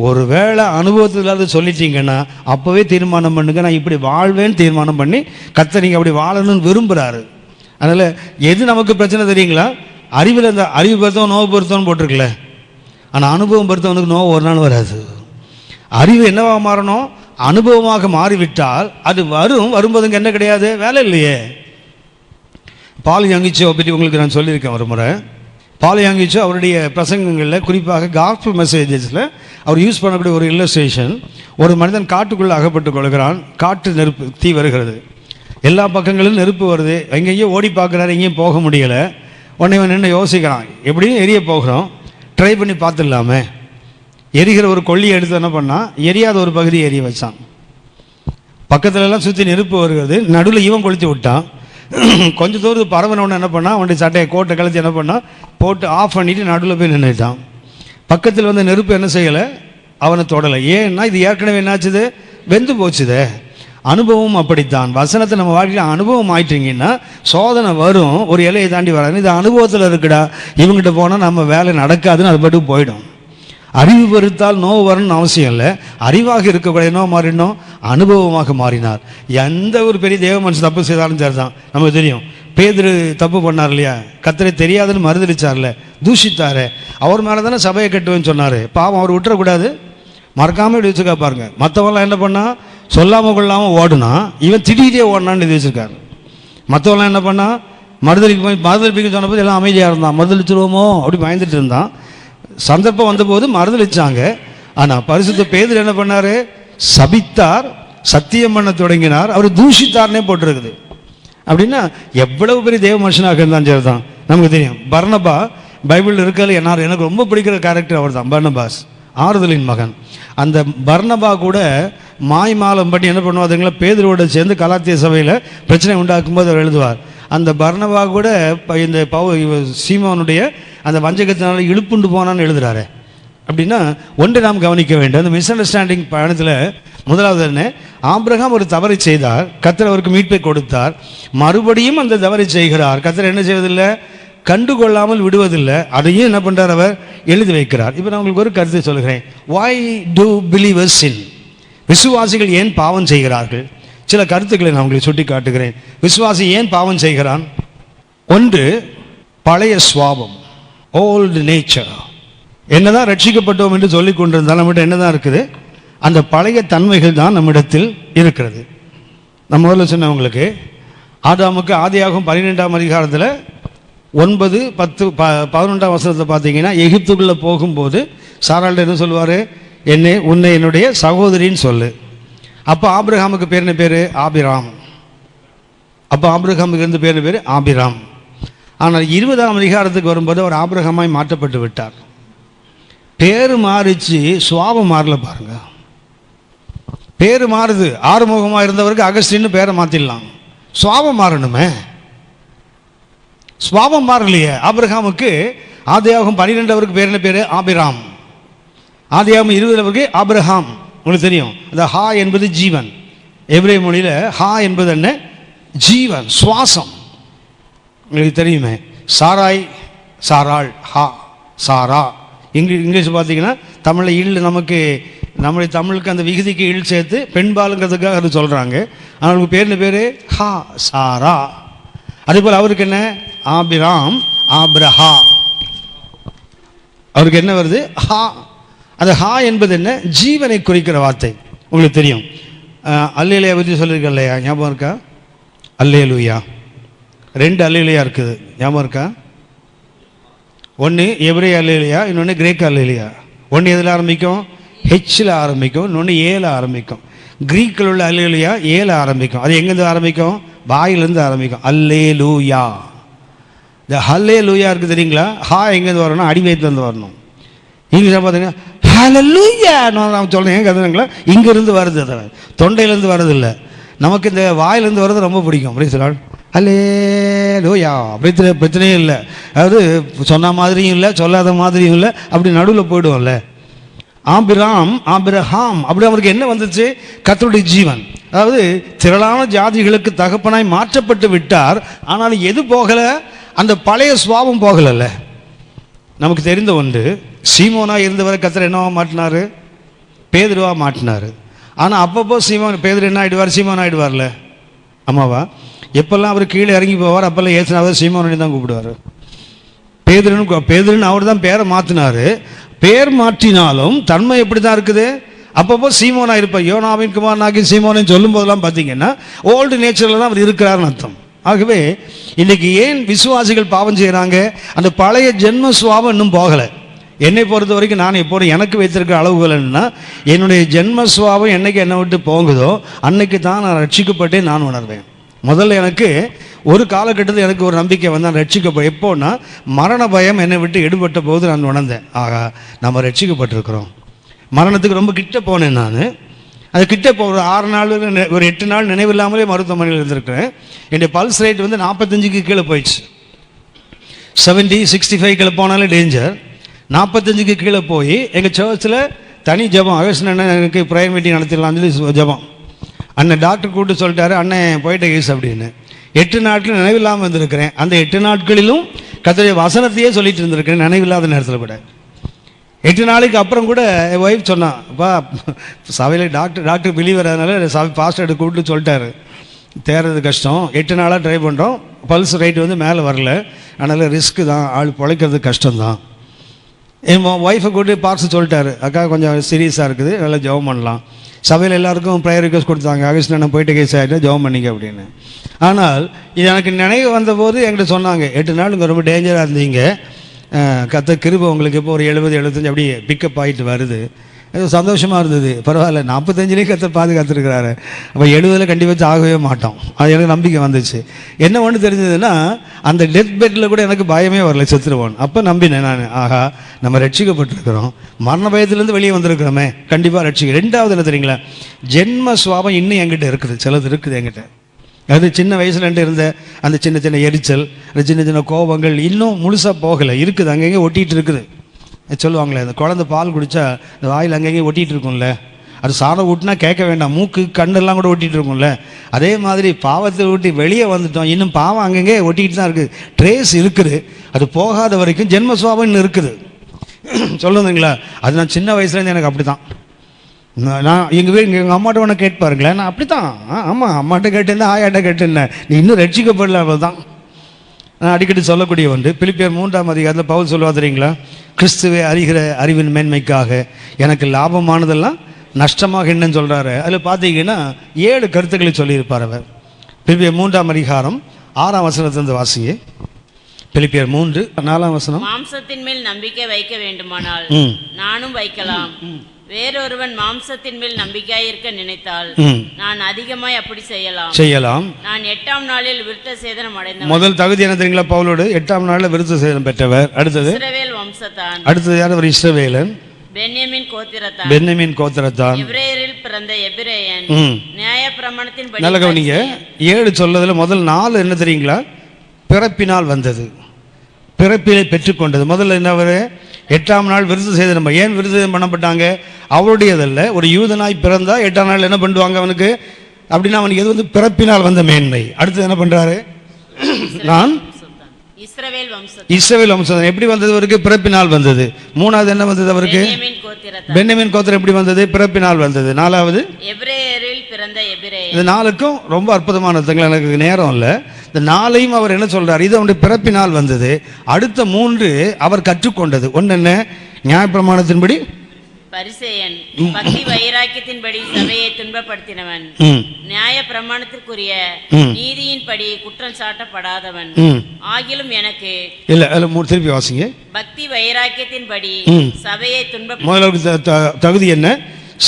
ஒரு வேளை அனுபவத்தில் இல்லாத சொல்லிட்டீங்கன்னா அப்போவே தீர்மானம் பண்ணுங்க, நான் இப்படி வாழ்வேன்னு தீர்மானம் பண்ணி கர்த்தர் நீங்கள் அப்படி வாழணும்னு விரும்புகிறாரு. அதனால் எது நமக்கு பிரச்சனை தெரியுங்களா? அறிவில் இந்த அறிவு பொறுத்தவன் நோவு பொறுத்தவன் போட்டிருக்கல, ஆனால் அனுபவம் பொறுத்தவனுக்கு நோவு ஒரு நாள் வராது. அறிவு என்னவாக மாறணும்? அனுபவமாக மாறிவிட்டால் அது வரும்போதுங்க என்ன கிடையாது, வேலை இல்லையே. பால் யங்கிச்சோ பற்றி உங்களுக்கு நான் சொல்லியிருக்கேன் ஒரு முறை. பால் யங்கிச்சோ அவருடைய பிரசங்கங்களில், குறிப்பாக காஸ்பல் மெசேஜஸில் அவர் யூஸ் பண்ணக்கூடிய ஒரு இல்லஸ்ட்ரேஷன், ஒரு மனிதன் காட்டுக்குள்ளே அகப்பட்டு கொள்கிறான். காட்டு நெருப்பு, தீ வருகிறது, எல்லா பக்கங்களிலும் நெருப்பு வருது. எங்கேயும் ஓடி பார்க்குறாரு, எங்கேயும் போக முடியலை. உடனே இவன் நின்று யோசிக்கிறான், எப்படியும் எரிய போகிறோம், ட்ரை பண்ணி பார்த்துடலாமே. எரிகிற ஒரு கொல்லியை எடுத்து என்ன பண்ணால், எரியாத ஒரு பகுதியை எரிய வச்சான். பக்கத்துலலாம் சுற்றி நெருப்பு வருகிறது, நடுவில் இவன் கொளுத்தி விட்டான். கொஞ்சம் தூரம் பறவனோன்னு என்ன பண்ணால், அவனுடைய சட்டையை கோட்டை கழித்து என்ன பண்ணால் போட்டு ஆஃப் பண்ணிவிட்டு நடுவில் போய் நின்றுட்டான். பக்கத்தில் வந்து நெருப்பு என்ன செய்யலை, அவனை தொடலை. ஏன்னா இது ஏற்கனவே என்னாச்சுது, வெந்து போச்சுதே. அனுபவம் அப்படித்தான். வசனத்தை நம்ம வாழ்க்கையில் அனுபவம் ஆயிட்டீங்கன்னா சோதனை வரும், ஒரு எல்லையை தாண்டி வராது. இது அனுபவத்தில் இருக்குடா, இவங்ககிட்ட போனால் நம்ம வேலை நடக்காதுன்னு அது பாட்டுக்கு போயிடும். அறிவு பெருத்தால் நோவு வரணும்னு அவசியம் இல்லை. அறிவாக இருக்கக்கூடிய நோ மாறினோம், அனுபவமாக மாறினார். எந்த ஒரு பெரிய தேவ மனுஷன் தப்பு செய்தாலும் சரி தான். நமக்கு தெரியும், பேதுரு தப்பு பண்ணார் இல்லையா, கர்த்தரை தெரியாதுன்னு மறுதளிச்சார்ல, தூஷித்தாரு. அவர் மேலே தானே சபையை கட்டுவேன்னு சொன்னார். பாவம், அவர் விட்டுறக்கூடாது, மறக்காமல் இப்படி வச்சுருக்கா பாருங்க. மற்றவங்களாம் என்ன பண்ணா, சொல்லாமல் கொள்ளாமல் ஓடுனா, இவன் திடீரே ஓடனான்னு இது வச்சுருக்காரு. மற்றவங்களாம் என்ன பண்ணா, மறுதளிப்பிக்க சொன்னபோது எல்லாம் அமைதியாக இருந்தான். மறுதளிச்சிருவோமோ அப்படி பயந்துட்டு இருந்தான். சந்தர்ப்பம் வந்தபோது மறுதளிச்சாங்க. ஆனால் பரிசுத்த பேதுரு என்ன பண்ணார், சபித்தார், சத்தியம் பண்ண தொடங்கினார், அவர் தூஷித்தார்னே போட்டிருக்குது. அப்படின்னா எவ்வளவு பெரிய தேவ மனுஷனாக இருந்தான் சரி தான். நமக்கு தெரியும், பர்னபா பைபிளில் இருக்கிறது எனக்கு ரொம்ப பிடிக்கிற கேரக்டர் அவர் தான், பர்னபாஸ், ஆறுதலின் மகன். அந்த பர்னபா கூட மாய்மாலம் பண்ணி என்ன பண்ணுவாதுங்களா, பேதுருவோட சேர்ந்து கலாத்திய சபையில் பிரச்சனை உண்டாக்கும் போது அவர் எழுதுவார். அந்த பர்னபா கூட இந்த சீமோனுடைய அந்த வஞ்சகத்தினால இழுப்புண்டு போனான்னு எழுதுறாரு. அப்படின்னா ஒன்றை நாம் கவனிக்க வேண்டும். அந்த மிஸ் அண்டர்ஸ்டாண்டிங் பயணத்தில் முதலாவது என்ன, ஆபிரகாம் ஒரு தவறை செய்தார், கர்த்தர் அவருக்கு மீட்பை கொடுத்தார். மறுபடியும் அந்த தவறை செய்கிறார், கர்த்தர் என்ன செய்வதில்லை, கண்டுகொள்ளாமல் விடுவதில்லை. அதையும் என்ன பண்ணுறார், அவர் எழுதி வைக்கிறார். இப்போ நான் உங்களுக்கு ஒரு கருத்தை சொல்கிறேன். why do believers sin? விசுவாசிகள் ஏன் பாவம் செய்கிறார்கள்? சில கருத்துக்களை நான் உங்களுக்கு சுட்டி காட்டுகிறேன். விசுவாசி ஏன் பாவம் செய்கிறான்? ஒன்று, பழைய சுவாபம், ஓல்டு நேச்சர். என்னதான் ரட்சிக்கப்பட்டோம் என்று சொல்லிக் கொண்டிருந்தால் நம்மகிட்ட என்னதான் இருக்குது, அந்த பழைய தன்மைகள் தான் நம்மிடத்தில் இருக்கிறது. நம்ம முதல்ல சொன்னவங்களுக்கு ஆதாமுக்கு ஆதியாகமம் 12ஆம் அதிகாரத்தில் 9, 10, 11ஆம் வசனத்தை பார்த்தீங்கன்னா, எகிப்துக்குள்ளே போகும்போது சாராள்கிட்ட என்ன சொல்லுவார், உன்னை என்னுடைய சகோதரின்னு சொல்லு. அப்போ ஆபிரகாமுக்கு பேர் என்ன பேர், ஆபிராம். அப்போ ஆபிரகாமுக்கு இருந்த பேர் ஆபிராம். ஆனால் 20ஆம் அதிகாரத்துக்கு வரும்போது அவர் ஆபிரகாமாய் மாற்றப்பட்டு விட்டார். பேரு மாறிச்சு, சுவாபம் மாறல பாருங்க. பேரு மாறுது, ஆறுமுகமாக இருந்தவருக்கு அகஸ்டின்னு பேரை மாற்றிடலாம். சுவாபம் மாறணுமே, சுவாபம் மாறலையே. ஆபிரகாமுக்கு ஆதியாகமம் 12 பேர் என்ன பேர், ஆபிராம். ஆதியாகமம் 20 ஆபிரகாம். உங்களுக்கு தெரியும், அந்த ஹா என்பது ஜீவன். எபிரேய மொழியில் ஹா என்பது என்ன, ஜீவன், சுவாசம். உங்களுக்கு தெரியுமே, சாராய், சாராள், ஹா, சாரா. இங்கிலீஷ் பார்த்தீங்கன்னா தமிழில் ஈழ், நமக்கு நம்முடைய தமிழுக்கு அந்த விகுதிக்கு ஈழ் சேர்த்து பெண்பாலுங்கிறதுக்காக அது சொல்கிறாங்க. அவனுக்கு பேர் என்ன பேர், ஹா, சாரா. அதே போல் அவருக்கு என்ன, ஆபிராம், ஆப்ரஹா. அவருக்கு என்ன வருது, ஹா. அந்த ஹா என்பது என்ன, ஜீவனை குறிக்கிற வார்த்தை. உங்களுக்கு தெரியும், அல்லேலூயா பற்றி சொல்லியிருக்கேன் இல்லையா, ஞாபகம் இருக்கா? அல்லேலூயா 2 அல்லேலூயா இருக்குது, ஞாபகம் இருக்கா? ஒன்று எபிரேய அல்லேலூயா, இன்னொன்று கிரேக்க அல்லேலூயா. ஒன்று எதில் ஆரம்பிக்கும், ஹெச்சில் ஆரம்பிக்கும், இன்னொன்று ஏல ஆரம்பிக்கும். கிரீக்கில் உள்ள அல்லேலூயா ஏல ஆரம்பிக்கும். அது எங்கேருந்து ஆரம்பிக்கும், வாயிலிருந்து ஆரம்பிக்கும், அல்லேலூயா. இந்த ஹல்லேலூயா இருக்குது தெரியுங்களா, ஹா எங்கேருந்து வரணும், அடிவயத்துலேருந்து வரணும். இங்கிலீஷில் பார்த்தீங்கன்னா ஹல்லேலூயா நான் சொல்கிறேன், ஏன் கதைங்களா, இங்கேருந்து வருது, அதை தொண்டையிலேருந்து வர்றது இல்லை. நமக்கு இந்த வாயிலேருந்து வர்றது ரொம்ப பிடிக்கும். அப்படி சொல்ல ஹல்லேலூயா, அப்படி பிரச்சனையும் இல்லை. அதாவது சொன்ன மாதிரியும் இல்லை, சொல்லாத மாதிரியும் இல்லை, அப்படி நடுவில் போய்டுவோம்ல. ஆபிராம், ஆபிரஹாம், அப்படி அவருக்கு என்ன வந்துச்சு, கர்த்தருடைய ஜீவன். அதாவது திரளான ஜாதிகளுக்கு தகப்பனாய் மாற்றப்பட்டு விட்டார். ஆனாலும் எது போகலை, அந்த பழைய சுவாபம் போகலைல்ல. நமக்கு தெரிந்த ஒன்று, சீமோனாக இருந்தவரை கர்த்தர் என்னவா மாட்டினார், பேதுருவா மாட்டினார். ஆனால் அப்பப்போ பேதுரு என்ன ஆகிடுவார், சீமோன் ஆகிடுவார்ல. ஆமாவா? எப்பெல்லாம் அவர் கீழே இறங்கி போவார், அப்போல்லாம் ஏசுனாவது சீமோனி தான் கூப்பிடுவார். பேதுருன்னு அவர் தான் பேரை மாற்றினார். பேர் மாற்றினாலும் தன்மை எப்படி தான் இருக்குது, அப்பப்போ சீமோனாக இருப்பார். யோனாவின் குமாரனாகி சீமோனின்னு சொல்லும் போதெல்லாம் பார்த்தீங்கன்னா ஓல்டு நேச்சரில் தான் அவர் இருக்கிறார்னு அர்த்தம். ஆகவே இன்னைக்கு ஏன் விசுவாசிகள் பாவம் செய்கிறாங்க, அந்த பழைய ஜென்ம சுவாபம் இன்னும் போகலை. என்னை பொறுத்த வரைக்கும் நான் எப்போதும் எனக்கு வைத்திருக்கிற அளவுகள் என்னன்னா, என்னுடைய ஜென்ம சுவாபம் என்னைக்கு என்னை விட்டு போகுதோ அன்னைக்கு தான் நான் ரட்சிக்கப்பட்டே நான் உணர்வேன். முதல்ல எனக்கு ஒரு காலகட்டத்தில் எனக்கு ஒரு நம்பிக்கை வந்தால் ரட்சிக்கப்படும். எப்போன்னா, மரண பயம் என்னை விட்டு எடுபட்ட போது நான் உணர்ந்தேன், ஆகா நம்ம ரட்சிக்கப்பட்டிருக்கிறோம். மரணத்துக்கு ரொம்ப கிட்ட போனேன் நான். அது கிட்ட ஒரு 6 நாள் ஒரு 8 நாள் நினைவில்லாமலே மருத்துவமனையில் இருந்திருக்கிறேன். என்னுடைய பல்ஸ் ரேட் வந்து 45க்கு கீழே போயிடுச்சு. 70, 65 போனாலே டேஞ்சர். 45க்கு கீழே போய் எங்கள் சர்ச்சில் தனி ஜபம், அகஸ்டின் அண்ணன் எனக்கு ப்ரேயர் மீட்டிங் நடத்திடலாம்னு சொல்லி ஜபம். அண்ணன் டாக்டர் கூப்பிட்டு சொல்லிட்டாரு, அண்ணன் போயிட்ட கேஸ் அப்படின்னு. 8 நாட்கள் நினைவில்லாமல் இருந்திருக்கிறேன். அந்த 8 நாட்களிலும் கர்த்தருடைய வசனத்தையே சொல்லிட்டு இருந்திருக்கிறேன், நினைவில்லாத நேரத்தில் கூட. 8 நாளைக்கு அப்புறம் கூட என் ஒய்ஃப் சொன்னான், அப்பா சபையில் டாக்டர் பிலீவர் அதனால சபை பாஸ்டர்கிட்ட கூப்பிட்டு சொல்லிட்டாரு, தேர்றது கஷ்டம், 8 நாளாக ட்ரை பண்ணுறோம், பல்ஸ் ரேட் வந்து மேலே வரல, அதனால் ரிஸ்க்கு தான், ஆள் பிழைக்கிறது கஷ்டம்தான். என் ஒய்ஃபை கூப்பிட்டு பார்த்து சொல்லிட்டாரு, அக்கா கொஞ்சம் சீரியஸாக இருக்குது, நல்லா ஜெபம் பண்ணலாம். சபையில் எல்லாருக்கும் ப்ரேயர் ரிக்வெஸ்ட் கொடுத்தாங்க, ஆகஸ்ட் நான் போயிட்டு கேஸ் ஆகிட்டு ஜெபம் பண்ணிங்க அப்படின்னு. ஆனால் இது எனக்கு நினைவு வந்தபோது என்கிட்ட சொன்னாங்க, 8 நாள் இங்கே ரொம்ப டேஞ்சராக இருந்தீங்க, கர்த்தர் கிருபை உங்களுக்கு இப்போ ஒரு 70-75 அப்படியே பிக்கப் ஆகிட்டு வருது. அது சந்தோஷமாக இருந்தது. பரவாயில்ல, 45லேயும் கர்த்தர் பாதுகாத்துருக்கிறாரு, அப்போ 70 கண்டிப்பாக ஆகவே மாட்டோம். அது எனக்கு நம்பிக்கை வந்துச்சு. என்ன ஒன்று தெரிஞ்சதுன்னா, அந்த டெத் பெட்டில் கூட எனக்கு பயமே வரல, செத்துருவோம். அப்போ நம்பினேன் நான், ஆஹா நம்ம ரட்சிக்கப்பட்டிருக்கிறோம், மரண பயத்திலேருந்து வெளியே வந்திருக்கிறோமே, கண்டிப்பாக ரட்சிக்க. 2வது என்ன தெரியுங்களா, ஜென்ம சுவாபம் இன்னும் என்கிட்ட இருக்குது, சிலது இருக்குது என்கிட்ட. அது சின்ன வயசுல இருந்த அந்த சின்ன சின்ன எரிச்சல், அந்த சின்ன சின்ன கோபங்கள் இன்னும் முழுசாக போகலை, இருக்குது, அங்கங்கே ஒட்டிகிட்டு இருக்குது. சொல்லுவாங்களே, அந்த குழந்தை பால் குடித்தா இந்த வாயில் அங்கங்கே ஒட்டிகிட்டு இருக்கும்ல, அது சாணம் ஊட்டினா கேட்க வேண்டாம், மூக்கு கண்ணெல்லாம் கூட ஒட்டிகிட்டு இருக்கும்ல, அதே மாதிரி பாவத்தை ஊட்டி வெளியே வந்துட்டோம், இன்னும் பாவம் அங்கங்கே ஒட்டிகிட்டு தான் இருக்குது, ட்ரேஸ் இருக்குது, அது போகாத வரைக்கும் ஜென்ம சுவாபம் இன்னும் இருக்குது. சொல்லுதுங்களா, அது நான் சின்ன வயசுலேருந்து எனக்கு அப்படி தான். நான் எங்கள் அம்மாட்ட ஒன்று கேட்பாருங்களேன், நான் அப்படி தான், ஆமாம் அம்மாட்ட கேட்டேன், ஆயாட்ட கேட்டேன், நீ இன்னும் ரட்சிக்கப்படல, அவ்வளோ தான். நான் அடிக்கடி சொல்லக்கூடிய ஒன்று, பிலிப்பியர் 3ஆம் அதிகாரத்தில் பவுல் சொல்லுவா தெரியுங்களா, கிறிஸ்துவை அறிகிற அறிவின் மேன்மைக்காக எனக்கு லாபமானதெல்லாம் நஷ்டமாக என்னன்னு சொல்கிறாரு. அதில் பார்த்தீங்கன்னா 7 கருத்துக்களை சொல்லியிருப்பார் அவர். பிலிப்பியர் 3ஆம் அதிகாரம் 6ஆம் வசனத்திலிருந்து வாசியே. பிலிப்பியர் 3:4 வசனம். மாம்சத்தின் மேல் நம்பிக்கை வைக்க வேண்டுமானால் நானும் வைக்கலாம், வேறொருவன் மாம்சத்தின் மேல் நம்பிக்கையாயிருக்க நினைத்தால் நான் அதிகமாய் அப்படி செய்யலாம். நான் 8ஆம் நாளில் விருத்த சேதனம் அடைந்தேன். முதல் தகுதி என்ன தெரியுங்களா பவுலோடு, 8ஆம் நாளில் விருத்த சேதனம் பெற்றவர். அடுத்தது இஸ்ரவேல் வம்சத்தான். அடுத்தது யார், ஒரு இஸ்ரவேலன், பென்யமீன் கோத்திரத்தான், எபிரேயரில் பிறந்த எபிரேயன், நியாயப்பிரமாணத்தின்படி. நல்ல கவனிங்க, 7 சொல்லதுல முதல் 4 என்ன தெரியுங்களா, பிறப்பினால் வந்தது, பிறப்பிலே பெற்றுக்கொண்டது. முதல்ல என்ன, 8ஆம் நாள் விருது சேதனம். ஏன் விருது சேதனம் பண்ணப்பட்டாங்க, அவருடையதல்ல, ஒரு யூதனாய் பிறந்தா 8ஆம் நாள் என்ன பண்ணுவாங்க அவனுக்கு அப்படின்னா, அவனுக்கு எது வந்து பிறப்பினால் வந்த மேன்மை. அடுத்தது என்ன பண்றாரு, நான் இஸ்ரவேல் வம்சம். எப்படி வந்தது அவருக்கு, பிறப்பினால் வந்தது. 3வது என்ன வந்தது அவருக்கு, பென்யமீன் கோத்திரம். எப்படி வந்தது, பிறப்பினால் வந்தது. 4வது எபிரேயரில் பிறந்த எபிரேயன். இந்த 4க்கும் ரொம்ப அற்புதமான அர்த்தங்கள், எனக்கு நேரம் இல்லை. இந்த 4ஐயும் அவர் என்ன சொல்றார், இது அவனுடைய பிறப்பினால் வந்தது. அடுத்த 3 அவர் கற்றுக்கொண்டது. ஒன்று என்ன, நியாயப்பிரமாணத்தின்படி பரிசேயன், பக்தி வைராக்கியத்தின்படி சபையை துன்பப்படுத்தினவன், நியாய பிரமாணத்திற்குரிய நீதியின்படி குற்றம் சாட்டப்படாதவன், ஆகிலும் எனக்கு இல்ல திருப்பி வாசிங்க, பக்தி வைராக்கியத்தின்படி சபையை முதல்ல தகுதி என்ன,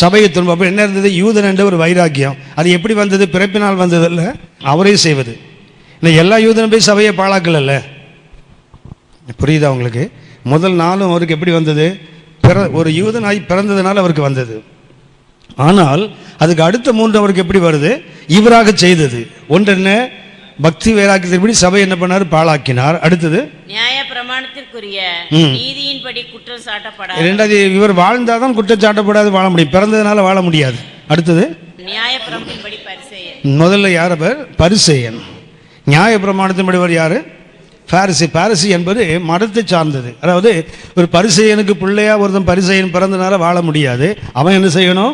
சபையை துன்பம். அப்ப என்ன இருந்தது, யூதன் என்ற ஒரு வைராக்கியம். அது எப்படி வந்தது, பிறப்பினால் வந்தது அல்ல, அவரே செய்வது. எல்லா யூதனும் போய் சபையை பாழாக்கல, புரியுதா உங்களுக்கு. முதல் 4 அவருக்கு எப்படி வந்தது, ஒரு யூதனாய் பிறந்ததுனால அவருக்கு வந்தது. ஆனால் அதுக்கு அடுத்த 3 அவருக்கு எப்படி வருது, இவராக செய்தது. ஒன்று என்ன, பக்தி வைராக்கியத்தின்படி சபை என்ன பண்ணார், பாழாக்கினார். அடுத்தது நியாய பிரமாணத்திற்குரிய நீதியின்படி குற்றம் சாட்டப்படாது. 2வது இவர் வாழ்ந்தாதான் குற்றம் சாட்டப்படாது, வாழ முடியும், பிறந்ததுனால வாழ முடியாது. அடுத்தது நியாய பிரமாணத்தின்படி பரிசேயன். முதல்ல யார் அவர், பரிசேயன். நியாய பிரமாணத்தின்படி யாரு, பாரிசி. பாரிசி என்பது மதத்தை சார்ந்தது. அதாவது ஒரு பரிசேயனுக்கு பிள்ளையா ஒருத்தன் பரிசேயன் பிறந்தனால வாழ முடியாது. அவன் என்ன செய்யணும்,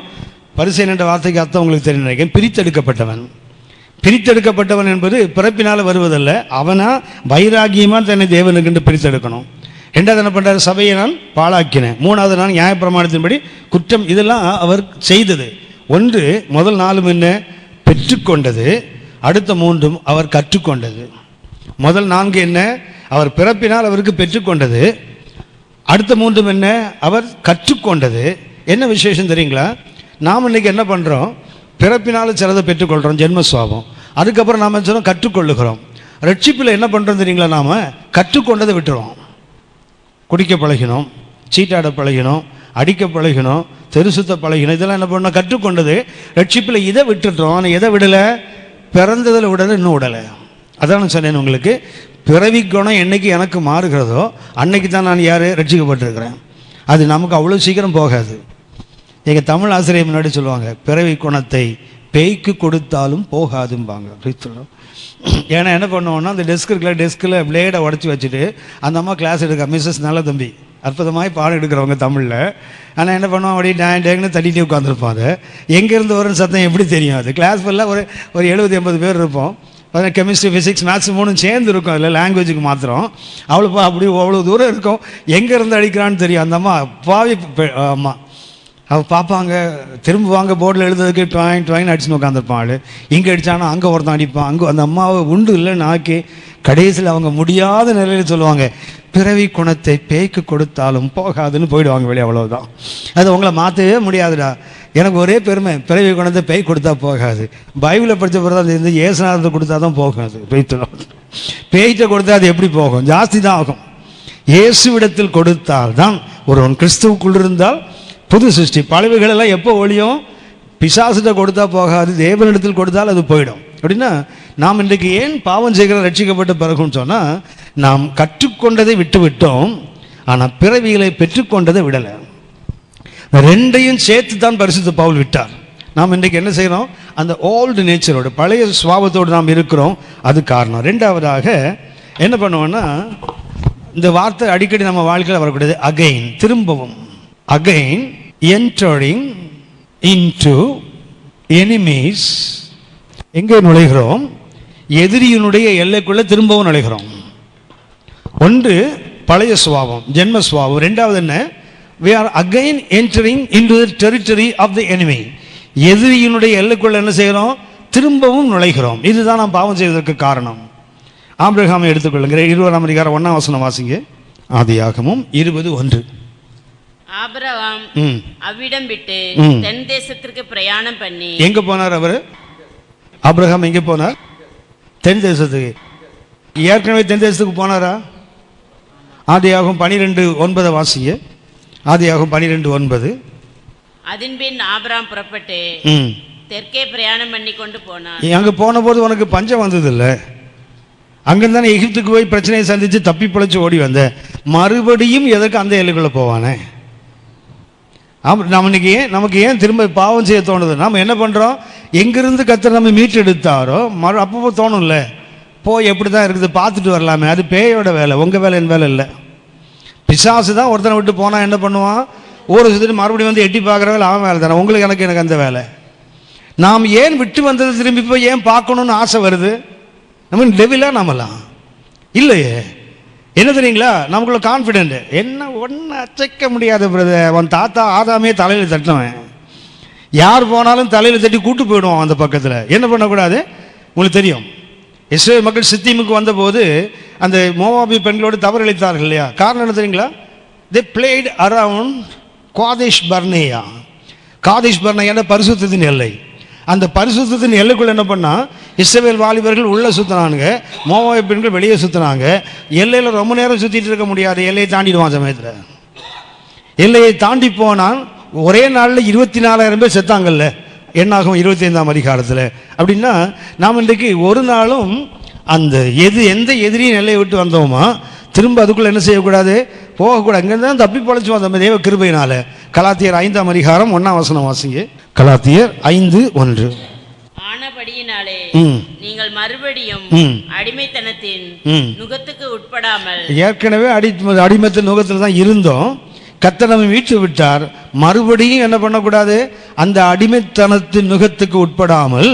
பரிசேயன் என்ற வார்த்தைக்கு அர்த்தம் உங்களுக்கு தெரியும், பிரித்தெடுக்கப்பட்டவன். பிரித்தெடுக்கப்பட்டவன் என்பது பிறப்பினால் வருவதல்ல, அவனா வைராகியமாக தன்னை தேவனுக்கு பிரித்தெடுக்கணும். 2வது என்ன பண்ணுறாரு, சபையை நான் பாழாக்கினேன். 3வது நான் நியாயப்பிரமாணத்தின்படி குற்றம். இதெல்லாம் அவர் செய்தது. ஒன்று, முதல் 4 என்ன, பெற்றுக்கொண்டது. அடுத்த 3 அவர் கற்றுக்கொண்டது. முதல் 4 என்ன, அவர் பிறப்பினால் அவருக்கு பெற்றுக்கொண்டது. அடுத்த 3 என்ன, அவர் கற்றுக்கொண்டது. என்ன விசேஷம் தெரியுங்களா, நாம் இன்னைக்கு என்ன பண்ணுறோம், பிறப்பினாலும் சிலதை பெற்றுக்கொள்கிறோம், ஜென்மஸ்வாபம். அதுக்கப்புறம் நாம் என்ன சொல்கிறோம், கற்றுக்கொள்ளுகிறோம். ரட்சிப்பில் என்ன பண்ணுறோம் தெரியுங்களா, நாம் கற்றுக்கொண்டதை விட்டுறோம். குடிக்க பழகினோம், சீட்டாட பழகினோம், அடிக்க பழகினோம், தெருசுத்த பழகினோம், இதெல்லாம் என்ன பண்ணோம், கற்றுக்கொண்டது. ரட்சிப்பில் இதை விட்டுட்டோம். ஆனால் எதை விடலை, பிறந்ததில் விடலை, இன்னும் விடலை. அதான் நான் சொன்னேன் உங்களுக்கு, பிறவி குணம் என்னைக்கு எனக்கு மாறுகிறதோ அன்னைக்கு தான் நான் யார், ரட்சிக்கப்பட்டிருக்கிறேன். அது நமக்கு அவ்வளோ சீக்கிரம் போகாது. எங்கள் தமிழ் ஆசிரியர் முன்னாடி சொல்லுவாங்க, பிறவி குணத்தை பேய்க்கு கொடுத்தாலும் போகாதும்பாங்க. அப்படி சொல்லுவோம். ஏன்னா என்ன பண்ணுவோன்னா, அந்த டெஸ்க் இருக்குல்ல, டெஸ்கில் பிளேடை உடச்சி வச்சுட்டு அந்த அம்மா கிளாஸ் எடுக்க, மிஸ்ஸஸ் நல்ல தம்பி அற்புதமாய் பாடம் எடுக்கிறவங்க தமிழில். ஆனால் என்ன பண்ணுவோம், அப்படியே டேங்னு தட்டிகிட்டே உட்காந்துருப்பாங்க. எங்கேருந்து வரும் சத்தம் எப்படி தெரியும்? அது கிளாஸ் ஃபுல்லாக ஒரு 70-80 பேர் இருப்போம். பார்த்தா கெமிஸ்ட்ரி, ஃபிசிக்ஸ், மேத்ஸ் 3 சேர்ந்து இருக்கும். அதில் லாங்குவேஜுக்கு மாத்திரம் அவ்வளோ தூரம் இருக்கும். எங்கேருந்து அடிக்கிறான்னு தெரியும். அந்த அம்மா பாவி அம்மா அவள் பார்ப்பாங்க, திரும்புவாங்க, போர்டில் எழுதுறதுக்கு ட்ராயிங் அடிச்சுன்னு உட்காந்துருப்பான். ஆள் இங்கே அடித்தானா அங்கே ஒருத்தன் அடிப்பான். அங்கே அந்த அம்மாவை உண்டு இல்லைன்னு ஆக்கி கடைசியில் அவங்க முடியாத நிலையில் சொல்லுவாங்க, பிறவி குணத்தை பேய்க்கு கொடுத்தாலும் போகாதுன்னு போயிடுவாங்க வெளியே. அவ்வளோதான். அது உங்களை மாற்றவே முடியாதுடா. எனக்கு ஒரே பெருமை, பிறவி குணத்தை பேய் கொடுத்தா போகாது. பைபிளை படித்த பிறகு அது இருந்து ஏசுநாதத்தை கொடுத்தா தான் போகும். அது பேய்கிட்ட கொடுத்தா அது எப்படி போகும்? ஜாஸ்தி தான் ஆகும். இயேசுவிடத்தில் கொடுத்தால் தான் ஒருவன் கிறிஸ்துவுக்குள் இருந்தால் புது சிருஷ்டி. பழவுகளெல்லாம் எப்போ ஒழியும்? பிசாசிட்ட கொடுத்தா போகாது, தேவனிடத்தில் கொடுத்தால் அது போயிடும். அப்படின்னா நாம் இன்றைக்கு ஏன் பாவம் செய்கிற ரட்சிக்கப்பட்ட பிறகுன்னு சொன்னால், நாம் கற்றுக்கொண்டதை விட்டு விட்டோம், ஆனால் பிறவிகளை பெற்றுக்கொண்டதை விடலை. ரெண்டையும் சேர்த்து தான் பரிசுத்த பவுல் விட்டார். நாம் இன்றைக்கு என்ன செய்கிறோம்? அந்த ஓல்டு நேச்சரோடு, பழைய சுபாவத்தோடு நாம் இருக்கிறோம். அது காரணம். ரெண்டாவதாக என்ன பண்ணுவோன்னா, இந்த வார்த்தை அடிக்கடி நம்ம வாழ்க்கையில் வரக்கூடியது அகைன், திரும்பவும். Again entering into enemies. எங்கே நுழைகிறோம்? எதிரியினுடைய எல்லைக்குள்ளே திரும்பவும் நுழைகிறோம். ஒன்று பழைய சுபாவம், ஜென்ம சுபாவம். ரெண்டாவது என்ன? we are again entering into the territory of the enemy. எதிரியினுடைய எல்லைக்குள்ளே என்ன செய்கிறோம்? திரும்பவும் நுழைகிறோம். இதுதான் நாம் பாவம் செய்வதற்கு காரணம். ஆபிரகாமை எடுத்துக்கொள்ளுங்க. 20ஆம் அதிகாரம் 1ஆம் வசனம் வாசிங்க. ஆதியாகமம் 20:1. ஆபிரகாம் அவ்விடம் விட்டு தென் தேசத்திற்கு பிரயாணம் பண்ணி. எங்க போனார் அவர்? ஆபிரகாம் எங்க போனார்? தென் தேசத்துக்கு. ஏற்கனவே தென் தேசத்துக்கு போனாரா? ஆதியாகமம் 12:9 வாசிங்க. ஆதியாகமம் 12:9. அதன்பின் ஆபிரகாம் புறப்பட்டு தெற்கே பிரயாணம் பண்ணி கொண்டு போனான். அங்க போன போது உனக்கு பஞ்சம் வந்தது இல்லை? அங்கிருந்தானே எகிப்துக்கு போய் பிரச்சனையை சந்திச்சு தப்பி பிழைச்சு ஓடி வந்த. மறுபடியும் எதற்கு அந்த எல்லைக்குள்ள போவானே? நமக்கு ஏன் திரும்ப பாவம் செய்ய தோணுது? நாம் என்ன பண்ணுறோம்? எங்கிருந்து கர்த்தர் நம்ம மீட்டு எடுத்தாரோ அப்போ தோணும்ல, போய் எப்படி தான் இருக்குது பார்த்துட்டு வரலாமே. அது பேயோட வேலை, உங்கள் வேலை, என் வேலை இல்லை. பிசாசு தான் ஒருத்தனை விட்டு போனால் என்ன பண்ணுவான்? ஊரை சுற்றிட்டு மறுபடியும் வந்து எட்டி பார்க்குற வேலை அவன் வேலை தானே. உங்களுக்கு எனக்கு அந்த வேலை. நாம் ஏன் விட்டு வந்தது திரும்பி போய் ஏன் பார்க்கணுன்னு ஆசை வருது? நம்ம டெவிலா நம்மலாம் இல்லையே. என்ன தெரியுங்களா? நமக்குள்ள கான்ஃபிடென்ட் என்ன ஒன்று அச்சைக்க முடியாது பிரதர். அவன் தாத்தா ஆதாமே தலையில் தட்டினவன். யார் போனாலும் தலையில் தட்டி கூட்டு போயிடுவான் அந்த பக்கத்தில். என்ன பண்ணக்கூடாது? உங்களுக்கு தெரியும், இஸ்ரவேல் மக்கள் சித்தீமுக்கு வந்தபோது அந்த மோவாபி பெண்களோடு தவறு இழைத்தார்கள் இல்லையா? காரணம் என்ன தெரியுங்களா? They played around காதேஷ் பர்னேயா. காதேஷ் பர்னேயா பரிசுத்தத்தின் எல்லை. அந்த பரிசுத்தத்தின் எல்லைக்குள்ள என்ன பண்ணா, இஸ்ரவேல் வாலிபர்கள் உள்ள சுற்றினானுங்க, மோவாபி பெண்கள் வெளியே சுற்றினாங்க. எல்லையில் ரொம்ப நேரம் சுற்றிட்டு இருக்க முடியாது, எல்லையை தாண்டிடுவான் சமயத்தில். எல்லையை தாண்டி போனால் ஒரே நாளில் 24,000 பேர் செத்தாங்கல்ல. என்னாகும் 25ஆம் அதிகாரத்தில். அப்படின்னா நாம் இன்றைக்கு ஒரு நாளும் அந்த எந்த எதிரியும் எல்லையை விட்டு வந்தோமா திரும்ப அதுக்குள்ளே என்ன செய்யக்கூடாது? போகக்கூடாது. அங்கேருந்து தான் தப்பி பழைச்சு வந்தோம் தேவ கிருபையினால. கலாத்தியர் 5ஆம் அதிகாரம் 1ஆம் வசனம் வாசிங்க. கலாத்தியர் 5:1. ஆனபடியினாலே நீங்கள் மறுபடியும் அடிமைத்தனத்தின் நுகத்துக்கு உட்படாமல். ஏற்கனவே அடிமைத்தின் நுகத்தில் தான் இருந்தோம். கர்த்தர் நம்மை மீட்டு விட்டார். மறுபடியும் என்ன பண்ணக்கூடாது? அந்த அடிமைத்தனத்தின் நுகத்துக்கு உட்படாமல்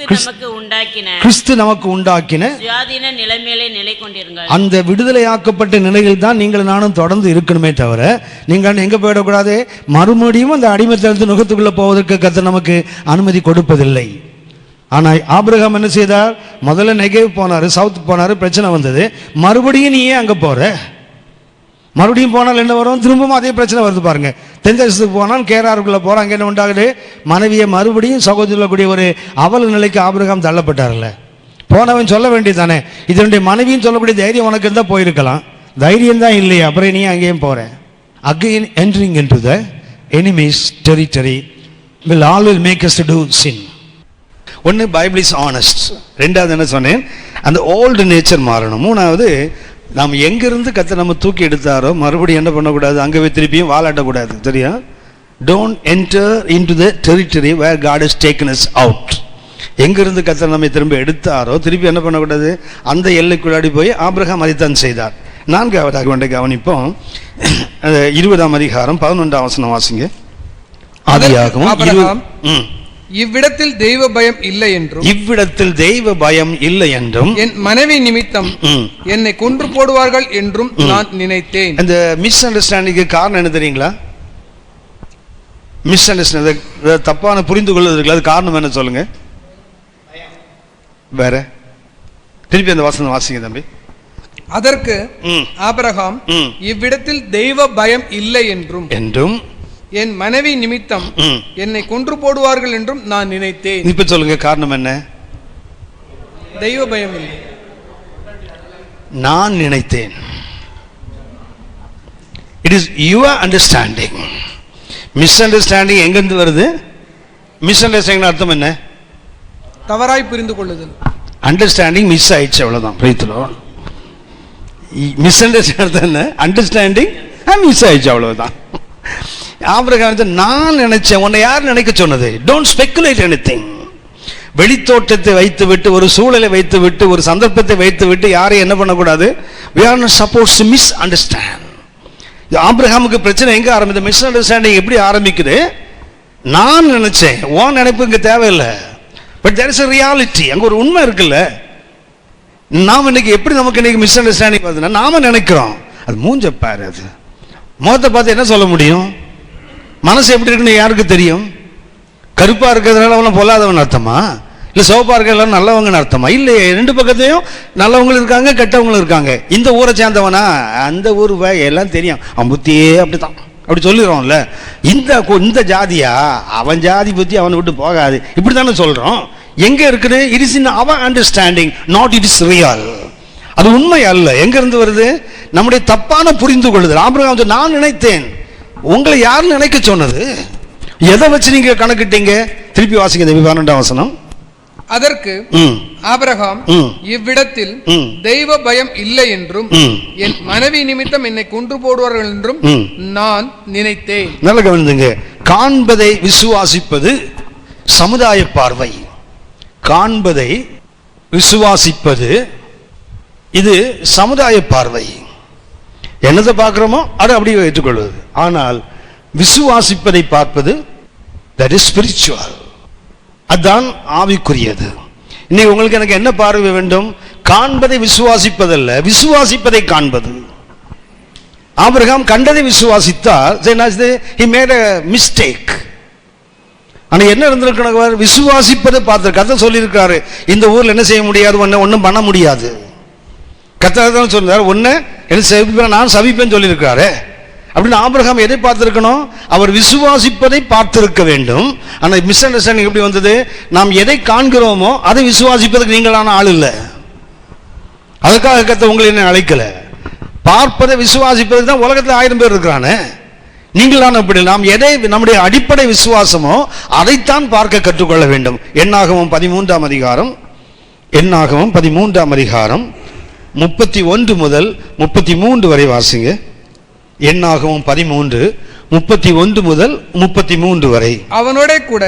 கிறிஸ்து நமக்கு உண்டாக்கின சுயாதீன நிலைமையிலே நிலை கொண்டிருங்கள். அந்த விடுதலையாக்கப்பட்ட நிலையில் தான் நீங்கள் நானும் தொடர்ந்து இருக்கணுமே தவிர நீங்கள் எங்க போயிடக்கூடாது? மறுபடியும் அந்த அடிமைத்தனத்தின் நுகத்துக்குள்ள போவதற்கு கர்த்தர் நமக்கு அனுமதி கொடுப்பதில்லை. ஆனால் ஆபிரகாம் என்ன செய்தார்? முதல்ல நெகேவ் போனார், சவுத் போனார், பிரச்சனை வந்தது. மறுபடியும் நீ ஏன் அங்கே போற? மறுபடியும் போனால் என்ன வரும்? திரும்பவும் அதே பிரச்சனை வருது பாருங்க. தென்தேசத்துக்கு போனால் கேராருக்குள்ள போகிறான். அங்கே என்ன உண்டாகுது? மனைவியை மறுபடியும் சகோதரக்கூடிய ஒரு அவல நிலைக்கு ஆபிரகாம் தள்ளப்பட்டார்ல. போனவன் சொல்ல வேண்டியது தானே, இதனுடைய மனைவியும் சொல்லக்கூடிய தைரியம் உனக்கு இருந்தால் போயிருக்கலாம். தைரியம் தான் இல்லையா? அப்புறம் நீ அங்கேயும் போகிறேன். Again entering into the enemies territory will always make us to do sin. ஒன்று பைபிள் இஸ் ஆனஸ்ட். ரெண்டாவது என்ன சொன்னேன்? அந்த ஓல்டு நேச்சர் மாறணும். மூணாவது நாம் எங்கிருந்து கர்த்தர் நம்ம தூக்கி எடுத்தாரோ மறுபடியும் என்ன பண்ணக்கூடாது? அங்கே போய் திருப்பியும் வாலாட்டக்கூடாது. சரியா? Don't enter into the territory where God has taken us out. எங்கிருந்து கர்த்தர் நம்மை திரும்ப எடுத்தாரோ திருப்பி என்ன பண்ணக்கூடாது? அந்த எல்லைக்குள்ளாடி போய் ஆபிரகாம் அதைத்தான் செய்தார். 4வது ஒன்றை கவனிப்போம். 20ஆம் அதிகாரம் 11ஆம் வசனம் வாசிங்க. ஆதியாகமம் இவ்விடத்தில் தெய்வ பயம் இல்லை என்றும், இவ்விடத்தில் தெய்வ பயம் இல்லை என்றும், என் மனைவி நிமித்தம் என்னை கொன்று போடுவார்கள் என்றும் நான் நினைத்தேன். இந்த மிஸ் அண்டர்ஸ்டாண்டிங்க்கு காரணம் என்ன தெரியுங்களா? மிஸ் அண்டர்ஸ்டாண்டிங், தப்பான புரிந்து கொள்வதற்கு அது காரணம் என்ன சொல்லுங்க? வேற திருப்பி அந்த வசனம் வாசிங்க தம்பி. அதற்கு ஆபிரகாம் இவ்விடத்தில் தெய்வ பயம் இல்லை என்றும் என் மனைவி நிமித்தம் என்னை கொன்று போடுவார்கள் என்றும் நான் நினைத்தேன். இப்ப சொல்லுங்க காரணம் என்ன? தெய்வ பயம் இல்லை. நான் நினைத்தேன். It is your understanding. Miss understanding எங்கிருந்து வருது? மிஸ் அண்டர்ஸ்டாண்டிங் அர்த்தம் என்ன? தவறாய் புரிந்து கொள்ளுதல். அண்டர்ஸ்டாண்டிங் மிஸ் ஆயிடுச்சு, அவ்வளவுதான். புரியுதுலோ? மிஸ் அண்டர்ஸ்டாண்டிங் என்ன? அண்டர்ஸ்டாண்டிங் மிஸ் ஆயிடுச்சு, அவ்வளவுதான். ஆபிரகாம் நான் நினைச்சேன். உன்னை யார் நினைக்க சொன்னது? Don't speculate anything. வெளித்தோட்டத்தை வைத்து விட்டு, ஒரு சூழலை வைத்து விட்டு, ஒரு சந்தர்ப்பத்தை வைத்து விட்டு யாரையும் என்ன பண்ணக்கூடாது? we are not supposed to misunderstand. ஆபிரகாமுக்கு பிரச்சனை எங்க ஆரம்பிது? மிஸ் அண்டர்ஸ்டாண்டிங் எப்படி ஆரம்பிக்குது? நான் நினைச்சேன். உன் நினைப்பு இங்க தேவையில்லை. But there is a reality. அங்க ஒரு உண்மை இருக்குல்ல. நாம் இன்னைக்கு எப்படி நமக்கு இன்னைக்கு மிஸ் அண்டர்ஸ்டாண்டிங் வருதுன்னா, நாம நினைக்கிறோம். அது மூஞ்ச பாரு. அது முகத்தை பார்த்து என்ன சொல்ல முடியும்? மனசு எப்படி இருக்குன்னு யாருக்கு தெரியும்? கருப்பா இருக்கிறதுனால அவனை பொல்லாதவன் அர்த்தமா? இல்ல சிவப்பா இருக்கிறதுனால நல்லவங்கன்னு அர்த்தமா? இல்லையே, ரெண்டு பக்கத்தையும் நல்லவங்களும் இருக்காங்க, கெட்டவங்களும் இருக்காங்க. இந்த ஊரை சேர்ந்தவனா, அந்த ஊர் எல்லாம் தெரியும், அவன் புத்தியே அப்படித்தான், அப்படி சொல்லிடுறோம்ல. இந்த ஜாதியா, அவன் ஜாதி புத்தி அவனை விட்டு போகாது, இப்படி தானே சொல்றோம். எங்க இருக்குது? It is in our understanding, not it is real. அது உண்மை அல்ல. எங்க இருந்து வருது? நம்முடைய தப்பான புரிந்து கொள்ளுதல். ஆபிரகாம் நான் நினைத்தேன். உங்களை யார் நினைக்க சொன்னது? எதை வச்சு நீங்க கணக்கிட்டீங்க? திருப்பி வாசிங்க 12ஆம் வசனம். அதற்கு ஆபிரகாம் இவ்விடத்தில் தெய்வ பயம் இல்லை என்றும் என் மனைவி நிமித்தம் என்னை கொன்று போடுவார்கள் என்றும் நான் நினைத்தேன். நல்ல கவனிங்க. காண்பதை விசுவாசிப்பது சமுதாய பார்வை. காண்பதை விசுவாசிப்பது இது சமுதாய பார்வை. என்னதை பார்க்கிறோமோ அதை அப்படியே ஏற்றுக்கொள்வது. ஆனால் விசுவாசிப்பதை பார்ப்பது that is spiritual. அதான் ஆவிக்குரியது. இன்னைக்கு உங்களுக்கு எனக்கு என்ன பார்வை வேண்டும்? காண்பதை விசுவாசிப்பதல்ல, விசுவாசிப்பதை காண்பது. ஆபிரகாம் கண்டதை விசுவாசித்தால் he made a mistake. ஆனா என்ன இருந்திருக்கணும்? விசுவாசிப்பதை பார்த்து கதை சொல்லியிருக்காரு. இந்த ஊர்ல என்ன செய்ய முடியாது, ஒன்னும் பண்ண முடியாது. கர்த்தர் சொல்றாரு, ஒன்னு நான் சபிப்பேன்னு சொல்லியிருக்காரு. அப்படின்னு ஆபிரகாம் எதை பார்த்திருக்கணும்? அவர் விசுவாசிப்பதை பார்த்திருக்க வேண்டும். ஆனால் மிஸ் அண்டர்ஸ்டாண்டிங் எப்படி வந்தது? நாம் எதை காண்கிறோமோ அதை விசுவாசிப்பதற்கு நீங்களான ஆள் இல்லை. அதுக்காக கர்த்தர் உங்களை என்ன அழைக்கல. பார்ப்பதை விசுவாசிப்பதற்கு தான் உலகத்தில் 1000 பேர் இருக்கிறானே. நீங்களான அப்படி. நாம் எதை நம்முடைய அடிப்படை விசுவாசமோ அதைத்தான் பார்க்க கற்றுக்கொள்ள வேண்டும். என்னாகமம் 13ஆம் அதிகாரம், என்னாகமம் 13ஆம் அதிகாரம் 31 முதல் 33 வரை வாசிங்க. என்னாகமம் 13 31 முதல் 33 வரை. அவனோட கூட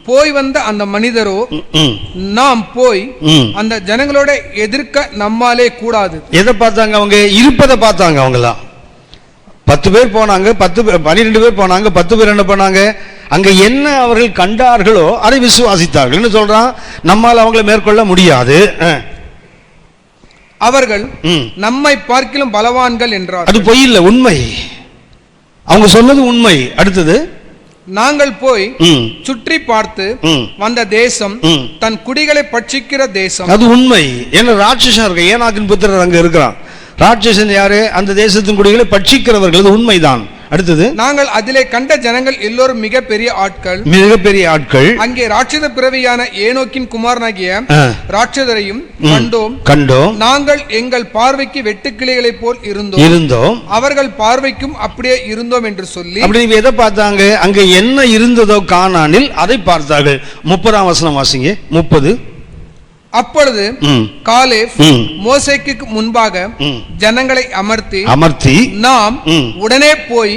போய் வந்த அந்த மனிதரோ, நாம் போய் அந்த ஜனங்களோட எதிர்க்க நம்மாலே கூடாது. எதை பார்த்தாங்க? அவங்க இருப்பதை பார்த்தாங்க. அவங்களாம் 10 பேர் போனாங்க, 12 பேர் போனாங்க, 10 பேர் என்ன பண்ணாங்க? அங்க என்ன அவர்கள் கண்டார்களோ அதை விசுவாசித்தார்கள். என்ன சொல்றான்? நம்மால் அவங்களை மேற்கொள்ள முடியாது. அவர்கள் நம்மை பார்க்கிலும் பலவான்கள் என்றார். அது பொய் இல்ல, உண்மை. அவங்க சொன்னது உண்மை. அடுத்தது, நாங்கள் போய் சுற்றி பார்த்து வந்த தேசம் தன் குடிகளை பட்சிக்கிற தேசம். அது உண்மை. ஏன்னா ராட்சசன் இருக்க, ஏனாக்கின் புத்திரர் அங்க இருக்கிறான். ராட்சசன் யாரு? அந்த தேசத்தின் குடிகளை பட்சிக்கிறவர்கள். அது உண்மைதான். அடுத்தது, நாங்கள் அதிலே கண்ட ஜனங்கள் எல்லோரும் மிக பெரிய ஆட்கள், மிகப்பெரிய ஆட்கள். அங்கே ராட்சத பிறவியான ஏனோக்கின் குமாரனாகிய ராட்சதரையும் கண்டோம். நாங்கள் எங்கள் பார்வைக்கு வெட்டுக்கிளிகளை போல் இருந்தோம், அவர்கள் பார்வைக்கும் அப்படியே இருந்தோம் என்று சொல்லி. அப்படி எதை பார்த்தாங்க? அங்க என்ன இருந்ததோ கானானில் அதை பார்த்தார்கள். 30ஆம் வசனம் வாசிங்க. 30. அப்பொழுது காலேப் மோசேக்கு முன்பாக ஜனங்களை அமர்த்தி நாம் உடனே போய்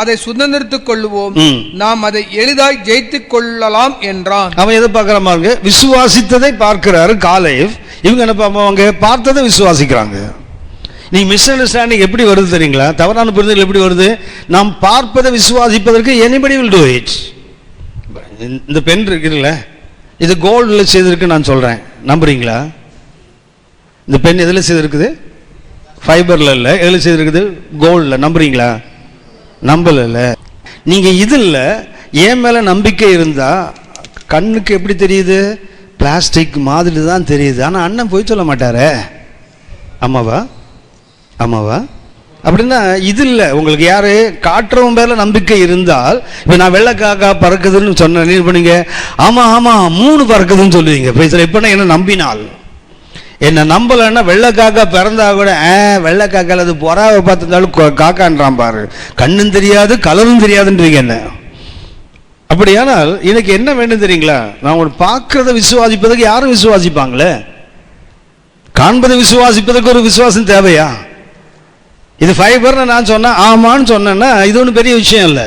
அதை சுதந்திரித்துக் கொள்ளுவோம், நாம் அதை எளிதாய் ஜெயித்துக் கொள்ளலாம் என்றான். அவன் எதை பார்க்கிறாங்க? விசுவாசித்ததை பார்க்கிறாரு காலேப். இவங்க என்ன பார்ப்பாங்க? பார்த்ததை விசுவாசிக்கிறாங்க. நீ மிஸ் அண்டர்ஸ்டாண்டிங் எப்படி வருது தெரியுங்களா? தவறான புரிதல் எப்படி வருது? நாம் பார்ப்பதை விசுவாசிப்பதற்கு எனிபடி வில் டூ இட். இந்த பென் இருக்குல்ல, இது கோல்டில் செய்திருக்கு நான் சொல்கிறேன், நம்புறீங்களா? இந்த பென் எதில் செய்திருக்குது? ஃபைபரில் இல்லை. எதில் செய்திருக்குது? கோல்டில். நம்புறீங்களா? நம்பல. நீங்கள் இதில் என் மேலே நம்பிக்கை இருந்தால் கண்ணுக்கு எப்படி தெரியுது? பிளாஸ்டிக் மாதிரி தான் தெரியுது. ஆனால் அண்ணன் போய் சொல்ல மாட்டாரே. ஆமாவா? ஆமாவா? அப்படின்னா இது இல்லை. உங்களுக்கு யார் காட்டுறவன் பேரில் நம்பிக்கை இருந்தால், இப்போ நான் வெள்ளை காக்கா பறக்குதுன்னு சொன்னேன், நீ பண்ணீங்க ஆமாம் ஆமாம் 3 பறக்குதுன்னு சொல்லுவீங்க. இப்போ நான் என்ன நம்பினால், என்னை நம்பலைன்னா வெள்ளை காக்கா பிறந்தா கூட வெள்ளை காக்கால் அது பொறாவை பார்த்துருந்தாலும் காக்கான்றான் பாரு, கண்ணும் தெரியாது கலரும் தெரியாதுன்றீங்க என்ன. அப்படியானால் எனக்கு என்ன வேண்டும் தெரியுங்களா? நான் ஒரு பார்க்கறத விசுவாசிப்பதற்கு யாரும் விசுவாசிப்பாங்களே? காண்பதை விசுவாசிப்பதற்கு ஒரு விசுவாசம் தேவையா? இது ஃபைபர்னு நான் சொன்னேன், ஆமான்னு சொன்னேன்னா இது ஒன்றும் பெரிய விஷயம் இல்லை.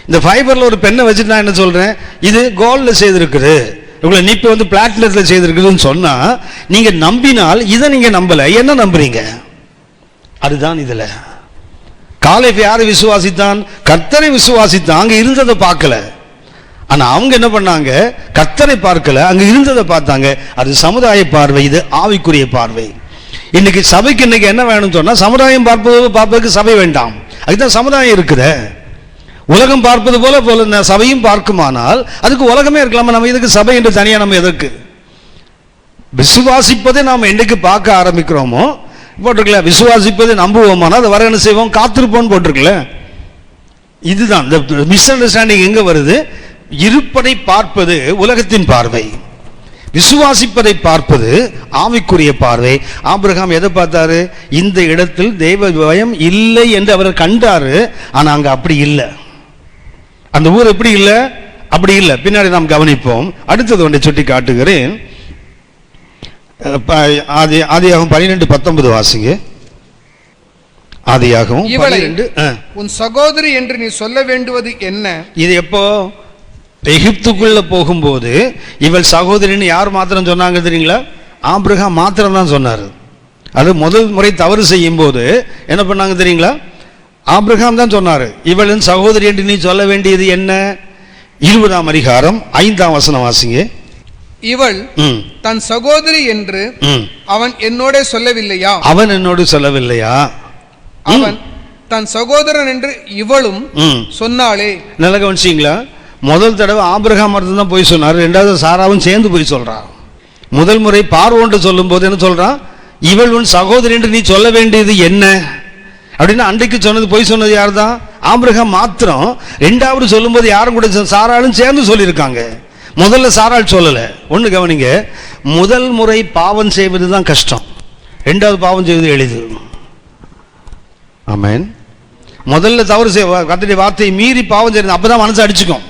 இந்த ஃபைபரில் ஒரு பெண்ணை வச்சுட்டு நான் என்ன சொல்கிறேன், இது கோல்டில் செய்திருக்குது, இவ்வளோ நீப்பு வந்து பிளாட்டினத்தில் செய்திருக்குதுன்னு சொன்னால் நீங்கள் நம்பினால், இதை நீங்கள் நம்பலை, என்ன நம்புறீங்க? அதுதான் இதில் காலேப் யாரை விசுவாசித்தான்? கர்த்தரை விசுவாசித்தான். அங்கே இருந்ததை பார்க்கல. ஆனால் அவங்க என்ன பண்ணாங்க? கர்த்தரை பார்க்கல, அங்கே இருந்ததை பார்த்தாங்க. அது சமுதாய பார்வை, இது ஆவிக்குரிய பார்வை. இன்னைக்கு சபைக்கு இன்னைக்கு என்ன வேணும்னு சொன்னால், சமுதாயம் பார்ப்பதற்கு சபை வேண்டாம், அதுதான் சமுதாயம் இருக்குது. உலகம் பார்ப்பது போல சபையும் பார்க்குமானால் அதுக்கு உலகமே இருக்கலாமா? நம்ம இதுக்கு சபை என்று தனியாக நம்ம எதற்கு? விசுவாசிப்பதை நாம் என்னைக்கு பார்க்க ஆரம்பிக்கிறோமோ போட்டிருக்கல, விசுவாசிப்பதை நம்புவோமானால் அது வர என்ன செய்வோம்? காத்திருப்போம்னு போட்டிருக்கல. இதுதான் இந்த மிஸ் அண்டர்ஸ்டாண்டிங் எங்கே வருது? இருப்பதை பார்ப்பது உலகத்தின் பார்வை, விசுவாசிப்பதை பார்ப்பது ஆவிக்குரிய பார்வை. ஆபிரகாம் எதை பார்த்தாரு? இந்த இடத்தில் தெய்வ பயம் இல்லை என்று அவர் கண்டாரு. ஆனால் அங்கே அப்படி இல்லை. அந்த ஊர் எப்படி இல்லை? அப்படி இல்லை. பின்னாடி நாம் கவனிப்போம். அடுத்தது ஒன்றை சுட்டி காட்டுகிறேன். ஆதியாகமம் 12:19 வாசிங்க. ஆதியாகமம் 12. உன் சகோதரி என்று நீ சொல்ல வேண்டுவது என்ன? இது எப்போ? எகிப்துக்குள்ள போகும்போது இவள் சகோதரின்னு யார் மாத்திரம் சொன்னாங்க தெரியுங்களா? ஆபிரகாம் மாத்திரம் தான் சொன்னார். அது முதல் முறை தவறு செய்யும் போது என்ன பண்ணாங்க தெரியுங்களா? ஆபிரகாம் தான் சொன்னார், இவளின் சகோதரி என்று நீ சொல்ல வேண்டியது என்ன? 20ஆம் அதிகாரம் 5ஆம் வசனம் வாசிங்க. இவள் தன் சகோதரி என்று அவன் என்னோட சொல்லவில்லையா? அவன் என்னோடு சொல்லவில்லையா? அவன் தன் சகோதரன் என்று இவளும் சொன்னாளே. நல்ல கவனிச்சிங்களா? முதல் தடவை ஆபிரகாம் தான் போய் சொன்னார், ரெண்டாவது சாராவும் சேர்ந்து போய் சொல்றான். முதல் முறை பார்வோன்ட்டு சொல்லும் போது என்ன சொல்றான்? இவள் உன் சகோதரி என்று நீ சொல்ல வேண்டியது என்ன அப்படின்னா, அன்றைக்கு சொன்னது போய் சொன்னது யார் தான்? ஆபிரகாம் மாத்திரம். ரெண்டாவது சொல்லும் போது யாரும் கூட சாராளும் சேர்ந்து சொல்லியிருக்காங்க. முதல்ல சாராள் சொல்லலை. ஒன்று கவனிங்க, முதல் முறை பாவம் செய்வது தான் கஷ்டம், ரெண்டாவது பாவம் செய்வது எளிது. ஆமென். முதல்ல தவறு செய்ய கர்த்தருடைய வார்த்தையை மீறி பாவம் செய்யறது, அப்பதான் மனசு அடிச்சுக்கும்,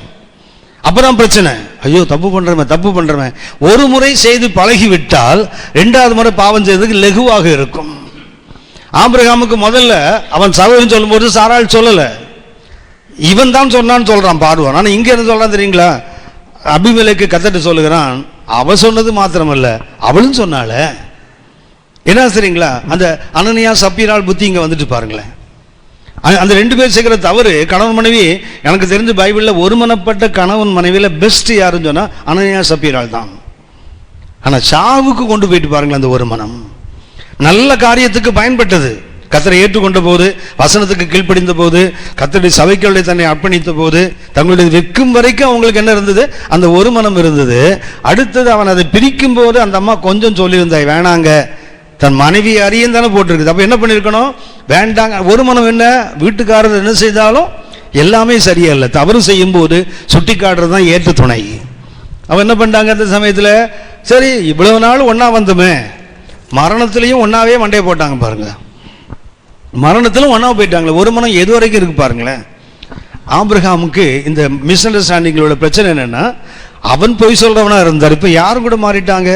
அப்பதான் பிரச்சனை. ஐயோ தப்பு பண்றவன் ஒரு முறை செய்து பழகி விட்டால் ரெண்டாவது முறை பாவம் செய்வதற்கு லெகுவாக இருக்கும். ஆபிரகாமுக்கு முதல்ல அவன் சகோதரன் சொல்லும்போது சாராள் சொல்லல, இவன் தான் சொன்னான்னு சொல்றான் பார்வான். ஆனா இங்க என்ன சொல்றான் தெரியுங்களா? அபிமெலேக்கு கர்த்தர் சொல்லுகிறான், அவ சொன்னது மாத்திரமல்ல அவளும் சொன்னால. என்ன சரிங்களா? அந்த அனனியா சப்பீரால் புத்தி இங்க வந்துட்டு பாருங்களேன். அந்த 2 பேர் செய்கிற தவறு, கணவன் மனைவி. எனக்கு தெரிஞ்சு பைபிளில் ஒருமனப்பட்ட கணவன் மனைவியில் பெஸ்ட் யாருன்னு சொன்னால் அனனியா சப்பீரால் தான். ஆனால் சாவுக்கு கொண்டு போயிட்டு பாருங்களேன். அந்த ஒரு மனம் நல்ல காரியத்துக்கு பயன்பட்டது. கர்த்தரை ஏற்றுக்கொண்ட போது, வசனத்துக்கு கீழ்ப்படிந்த போது, கர்த்தருடைய சபைக்குள்ளே தன்னை அர்ப்பணித்த போது, தங்களுடைய விற்கும் வரைக்கும் அவங்களுக்கு என்ன இருந்தது? அந்த ஒரு மனம் இருந்தது. அடுத்தது அவன் அதை பிரிக்கும் போது அந்த அம்மா கொஞ்சம் சொல்லியிருந்தாய், வேணாங்க, தன் மனைவி அறியும் தானே போட்டிருக்குது. அப்போ என்ன பண்ணியிருக்கணும்? வேண்டாங்க. ஒரு மனம் என்ன? வீட்டுக்காரர் என்ன செய்தாலும் எல்லாமே சரியில்லை. தவறு செய்யும் போது சுட்டி காட்டுறது தான் ஏற்ற துணை. அவன் என்ன பண்ணிட்டாங்க அந்த சமயத்தில்? சரி இவ்வளவு நாள் ஒன்றா வந்தோமே, மரணத்திலையும் ஒன்றாவே மண்டையை போட்டாங்க பாருங்க. மரணத்திலும் ஒன்றா போயிட்டாங்களே. ஒரு மனம் எது வரைக்கும் இருக்கு பாருங்களேன். ஆபிரகாமுக்கு இந்த மிஸ் அண்டர்ஸ்டாண்டிங்களோட பிரச்சனை என்னன்னா, அவன் பொய் சொல்றவனா இருந்தார். இப்போ யாரும் கூட மாறிட்டாங்க.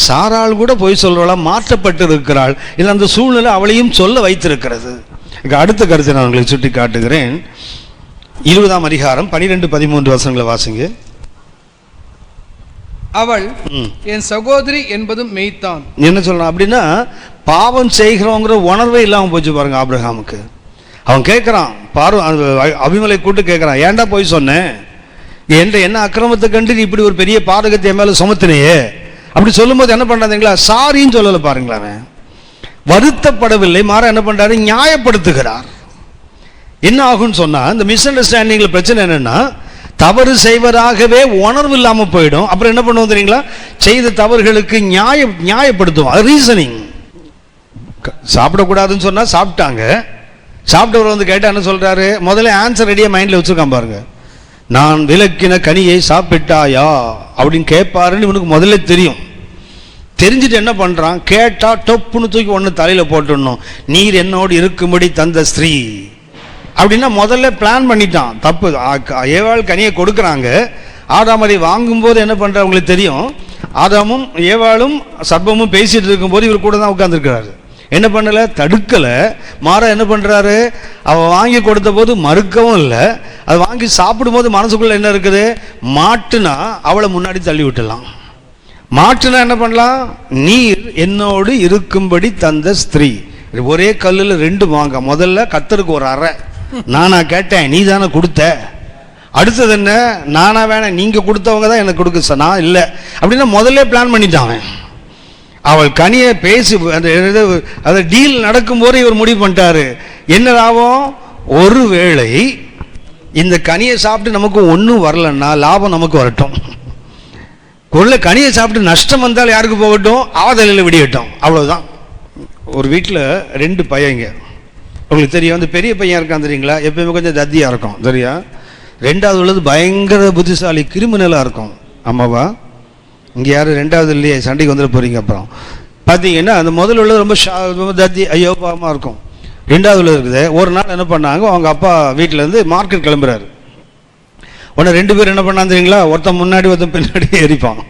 சாராள் கூட பொய் சொல்றவளா மாற்றப்பட்டு இருக்கிறாள். இல்லை அந்த சூழ்நிலை அவளையும் சொல்ல வைத்திருக்கிறது. அடுத்த கருத்தை நான் உங்களுக்கு சுட்டி காட்டுகிறேன். 20ஆம் அதிகாரம் 12-13 வசனங்களை வாசிங்க. அவள் என் சகோதரி என்பதும் மெய்த்தான். என்ன சொல்லலாம் அப்படின்னா, பாவம் செய்கிறோங்கிற உணர்வே இல்லாமல் போச்சு பாருங்க ஆபிரகாமுக்கு. அவன் கேட்குறான், அபிமலை கூட்டு கேட்குறான், ஏன்டா போய் சொன்னேன், என்ன அக்கிரமத்தை கண்டு நீ இப்படி ஒரு பெரிய பாதகத்தை என் மேலே சுமத்தினையே. அப்படி சொல்லும்போது என்ன பண்ணுறாங்களா, சாரின்னு சொல்லலை பாருங்களேன், வருத்தப்படவில்லை, மாற என்ன பண்ணுறாரு, நியாயப்படுத்துகிறார். என்ன ஆகும்னு சொன்னால், இந்த மிஸ் அண்டர்ஸ்டாண்டிங்கில் பிரச்சனை என்னென்னா, தவறு செய்வதாகவே உணர்வு இல்லாமல் போயிடும். அப்புறம் என்ன பண்ணுவோம் தெரியுங்களா, செய்த தவறுகளுக்கு நியாயப்படுத்துவோம், ரீசனிங். சாப்பிடக்கூடாதுன்னு சொன்னால் சாப்பிட்டாங்க, சாப்பிட்டவர் வந்து கேட்டால் என்ன சொல்கிறாரு, முதல்ல ஆன்சர் ரெடியாக மைண்டில் வச்சுருக்கான் பாருங்க. நான் விலக்கின கனியை சாப்பிட்டாயா அப்படின்னு கேட்பாருன்னு இவனுக்கு முதல்ல தெரியும். தெரிஞ்சுட்டு என்ன பண்ணுறான், கேட்டால் டொப்புன்னு தூக்கி ஒன்று தலையில் போட்டுடணும், நீர் என்னோடு இருக்கும்படி தந்த ஸ்திரீ அப்படின்னா முதல்ல பிளான் பண்ணிட்டான். தப்பு. ஏவாள் கனியை கொடுக்குறாங்க, ஆதாம் அதை வாங்கும்போது என்ன பண்ணுற உங்களுக்கு தெரியும், ஆதாமும் ஏவாளும் சர்ப்பமும் பேசிகிட்டு இருக்கும்போது இவர் கூட தான் உட்காந்துருக்கிறாரு. என்ன பண்ணலை, தடுக்கலை, மாற என்ன பண்ணுறாரு, அவள் வாங்கி கொடுத்த போது மறுக்கவும் இல்லை, அதை வாங்கி சாப்பிடும்போது மனசுக்குள்ளே என்ன இருக்குது, மாட்டுனா அவளை முன்னாடி தள்ளி விட்டுலாம். மாட்டுனா என்ன பண்ணலாம், நீர் என்னோடு இருக்கும்படி தந்த ஸ்திரீ. ஒரே கல்லில் ரெண்டு வாங்க, முதல்ல கத்தருக்கு ஒரு அறை, நானா கேட்டேன் நீ தானே கொடுத்த, அடுத்தது என்ன, நானா வேணாம் நீங்கள் கொடுத்தவங்க தான் எனக்கு கொடுக்க, நான் இல்லை அப்படின்னா முதல்ல பிளான் பண்ணிட்டான். அவள் கனியை பேசி அந்த டீல் நடக்கும்போது இவர் முடிவு பண்ணிட்டாரு, என்ன லாபம், ஒருவேளை இந்த கனியை சாப்பிட்டு நமக்கு ஒன்றும் வரலன்னா லாபம் நமக்கு வரட்டும், கொள்ள கனியை சாப்பிட்டு நஷ்டம் வந்தால் யாருக்கு போகட்டும், ஆதலில் விடியட்டும், அவ்வளோதான். ஒரு வீட்டில் 2 பையங்க, உங்களுக்கு தெரியும், அந்த பெரிய பையன் இருக்கான் தெரியுங்களா, எப்பயுமே கொஞ்சம் தத்தியாக இருக்கும் சரியா, 2வது உள்ளது பயங்கர புத்திசாலி கிரிமினலாக இருக்கும். ஆமாவா, இங்கே யாரும் 2வது இல்லையே, சண்டைக்கு வந்துட போகிறீங்க. அப்புறம் பார்த்தீங்கன்னா அந்த முதல்ல உள்ளது ரொம்ப தத்தி ஐயோபாவமாக இருக்கும். 2வது உள்ளது இருக்குது. ஒரு நாள் என்ன பண்ணாங்க, அவங்க அப்பா வீட்டிலேருந்து மார்க்கெட் கிளம்புறாரு. உடனே 2 பேர் என்ன பண்ணாங்க தெரியுங்களா, ஒருத்தன் முன்னாடி ஒருத்தன் பின்னாடி ஏறிப்பான்.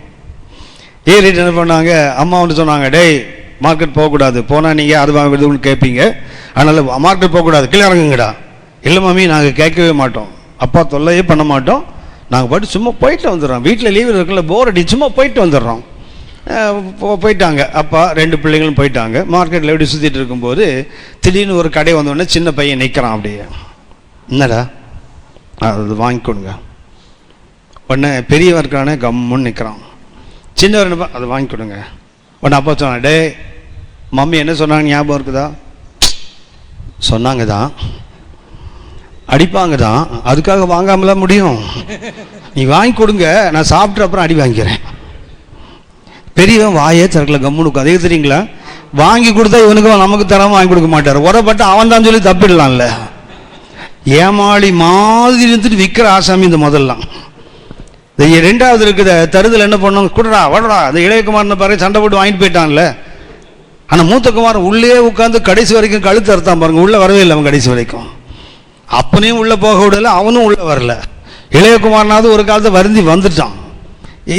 ஏறிட்டு என்ன பண்ணாங்க, அம்மா வந்து சொன்னாங்க, டேய் மார்க்கெட் போகக்கூடாது, போனால் நீங்கள் அது வாங்குறதுன்னு கேட்பீங்க, அதனால் மார்க்கெட் போகக்கூடாது, கீழே இறங்குங்கடா. இல்லை மாமி நாங்கள் கேட்கவே மாட்டோம், அப்பா தொல்லையே பண்ண மாட்டோம், நாங்கள் பாட்டு சும்மா போயிட்டு வந்துடுறோம், வீட்டில் லீவில் இருக்குல்ல போர் அடி, சும்மா போயிட்டு வந்துடுறோம். போயிட்டாங்க அப்பா, 2 பிள்ளைங்களும் போயிட்டாங்க. மார்க்கெட்டில் எப்படி சுற்றிட்டு இருக்கும்போது திடீர்னு ஒரு கடை வந்தோடனே சின்ன பையன் நிற்கிறான். அப்படியே என்னடா அது வாங்கி கொடுங்க. உடனே பெரியவன் இருக்கிறானே கம்முன்னு நிற்கிறான். சின்னவர் என்னப்பா அதை வாங்கி கொடுங்க. உடனே அப்பா சொன்னான், டே மம்மி என்ன சொன்னாங்க ஞாபகம் இருக்குதா, சொன்னாங்க தான், அடிப்பாங்க தான், அதுக்காக வாங்காமலாம் முடியும், நீ வாங்கி கொடுங்க, நான் சாப்பிட்டு அப்புறம் அடி வாங்கிக்கிறேன். பெரியவன் வாயே திறக்கல, கம்முனுக்கு. அதே தெரியுங்களா, வாங்கி கொடுத்தா இவனுக்கு நமக்கு தராமல் வாங்கி கொடுக்க மாட்டார், உரப்பட்டு அவன் தான் சொல்லி தப்பிடலாம்ல. ஏமாளி மாதிரி இருந்துட்டு விற்கிற ஆசாமி இந்த முதல்லாம். 2வது இருக்குது தருதல் என்ன பண்ணோம், கூடடா வடடா, அந்த இளையகுமாரனை பாருங்க சண்டை போட்டு வாங்கிட்டு போயிட்டான்ல. ஆனால் மூத்த குமாரன் உள்ளே உட்காந்து கடைசி வரைக்கும் கழுத்து அறுத்தான் பாருங்க, உள்ளே வரவே இல்லை அவன் கடைசி வரைக்கும். அப்பனையும் உள்ளே போக விடலை, அவனும் உள்ளே வரல. இளையகுமாரனாவது ஒரு காலத்தை வருந்தி வந்துட்டான்.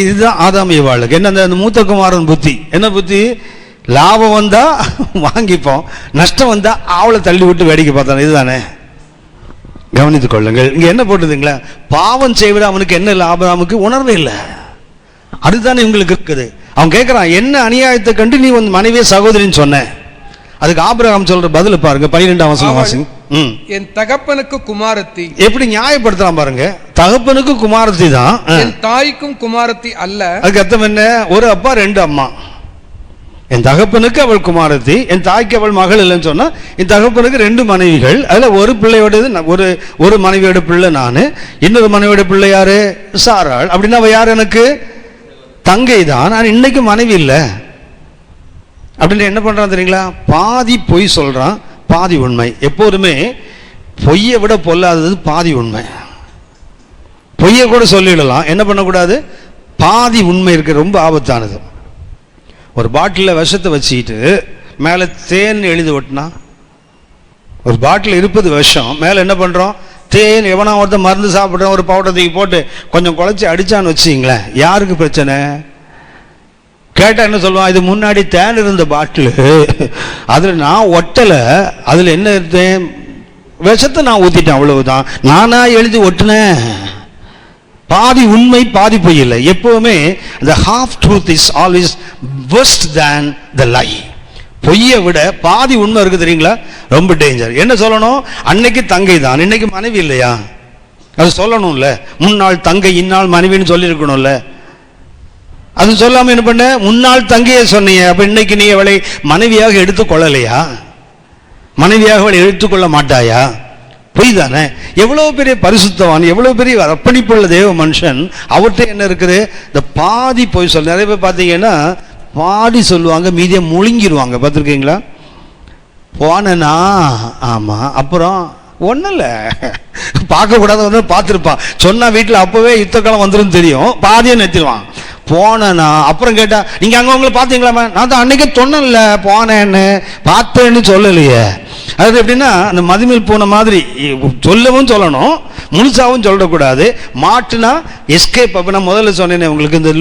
இதுதான் ஆதாம் ஏவாளுக்கு என்ன, அந்த மூத்த குமாரன் புத்தி என்ன புத்தி, லாபம் வந்தா வாங்கிப்போம், நஷ்டம் வந்தா அவளை தள்ளி விட்டு வேடிக்கை பார்த்தான். இதுதானே, கவனித்துக் கொள்ளுங்கள். இங்க என்ன போட்டுதுங்களா, பாவம் செய்விட அவனுக்கு என்ன லாபம், நமக்கு உணர்வே இல்லை, அதுதானே இவங்களுக்கு இருக்குது. அவன் கேட்கிறான், என்ன அநியாயத்தை கண்டு நீ உன் மனைவியை சகோதரின்னு சொன்ன. அதுக்கு ஆபிரகாம் சொல்ற பதில பாருங்க, 12ஆம் வசனம் வாசிங்க. என் தகப்பனுக்கு குமாரத்தி. எப்படி நியாயப்படுத்தலாம் பாருங்க, தகப்பனுக்கு குமாரத்தி தான், என் தாய்க்கும் குமாரத்தி அல்ல. அதுக்கு அர்த்தம் என்ன, ஒரு அப்பா 2 அம்மா. என் தகப்பனுக்கு அவள் குமாரத்தி, என் தாய்க்கு அவள் மகள் இல்லைன்னு சொன்னா, என் தகப்பனுக்கு 2 மனைவிகள், அதுல ஒரு பிள்ளையோடது ஒரு மனைவியோட பிள்ளை நான், இன்னொரு மனைவியோட பிள்ளை யாரு, சாராள். அப்படின்னா அவ யார், எனக்கு தங்கை தான், நான் இன்னைக்கு மனைவி இல்லை அப்படின்னு என்ன பண்றான் தெரியுங்களா, பாதி பொய் சொல்றான், பாதி உண்மை. எப்போதுமே பொய்யை விட பொல்லாதது பாதி உண்மை. பொய்யை கூட சொல்லிடலாம், என்ன பண்ணக்கூடாது, பாதி உண்மை இருக்கு, ரொம்ப ஆபத்தானது. ஒரு பாட்டிலில் விஷத்தை வச்சுக்கிட்டு மேலே தேன் எழுதி ஒட்டினா, ஒரு பாட்டில் இருப்பது விஷம், மேலே என்ன பண்ணுறோம், தேன். எவனா ஒருத்தர் மருந்து சாப்பிட்றோம், ஒரு பவுடர் தூக்கி போட்டு கொஞ்சம் குழச்சி அடித்தான்னு வச்சிங்களேன், யாருக்கு பிரச்சனை? கேட்டால் என்ன சொல்லுவான், இது முன்னாடி தேன் இருந்த பாட்டில், அதில் நான் ஒட்டலை, அதில் என்ன இருந்தேன், விஷத்தை நான் ஊற்றிட்டேன், அவ்வளவுதான், நானா எழுதி ஒட்டினேன். பாதி உண்மை பாதி பொய் இல்லை. எப்பவுமே the half truth is always worse than the lie. பொய்யை விட பாதி உண்மை இருக்கு தெரியுங்களா? ரொம்ப டேஞ்சர். என்ன சொல்லணும்? அன்னைக்கு தங்கை தான், இன்னைக்கு மனைவி இல்லையா? அது சொல்லணும்ல. முன்னாள் தங்கை இந்நாள் மனைவின்னு சொல்லியிருக்கணும்ல. அது சொல்லாம என்ன பண்ண? முன்னாள் தங்கையை சொன்னீங்க. அப்ப இன்னைக்கு நீ அவளை மனைவியாக எடுத்துக்கொள்ளலையா? மனைவியாக அவளை எடுத்துக்கொள்ள மாட்டாயா? பொய் தானே. எவ்வளவு பெரிய பரிசுத்தவான், எவ்வளவு பெரிய அர்ப்பணிப்புள்ள தேவ மனுஷன், அவர்கிட்ட என்ன இருக்குது? இந்த பாதி பொய் சொல்ல. நிறைய பேர் பார்த்தீங்கன்னா பாதி சொல்லுவாங்க, மீதியை முழுங்கிடுவாங்க. பார்த்துருக்கீங்களா? போனா ஆமா, அப்புறம் ஒன்றும் இல்லை, பார்க்கக்கூடாத வந்து பார்த்துருப்பான். சொன்னால் வீட்டில் அப்போவே யுத்த காலம் வந்துடும் தெரியும், பாதியை நிறுத்திடுவான். போனேன்னா அப்புறம் கேட்டா நீங்கள் அங்கே உங்களை பார்த்தீங்களாமா? நான் தான் அன்னைக்கே சொன்னேன்ல போனேன்னு, பார்த்தேன்னு சொல்லலையே. அது எப்படின்னா அந்த மதுமையில் போன மாதிரி சொல்லவும் சொல்லணும், முழுசாவும் சொல்லக்கூடாது. மாட்டுனா எஸ்கேப். அப்போ நான் முதல்ல சொன்னேனே உங்களுக்கு, இந்த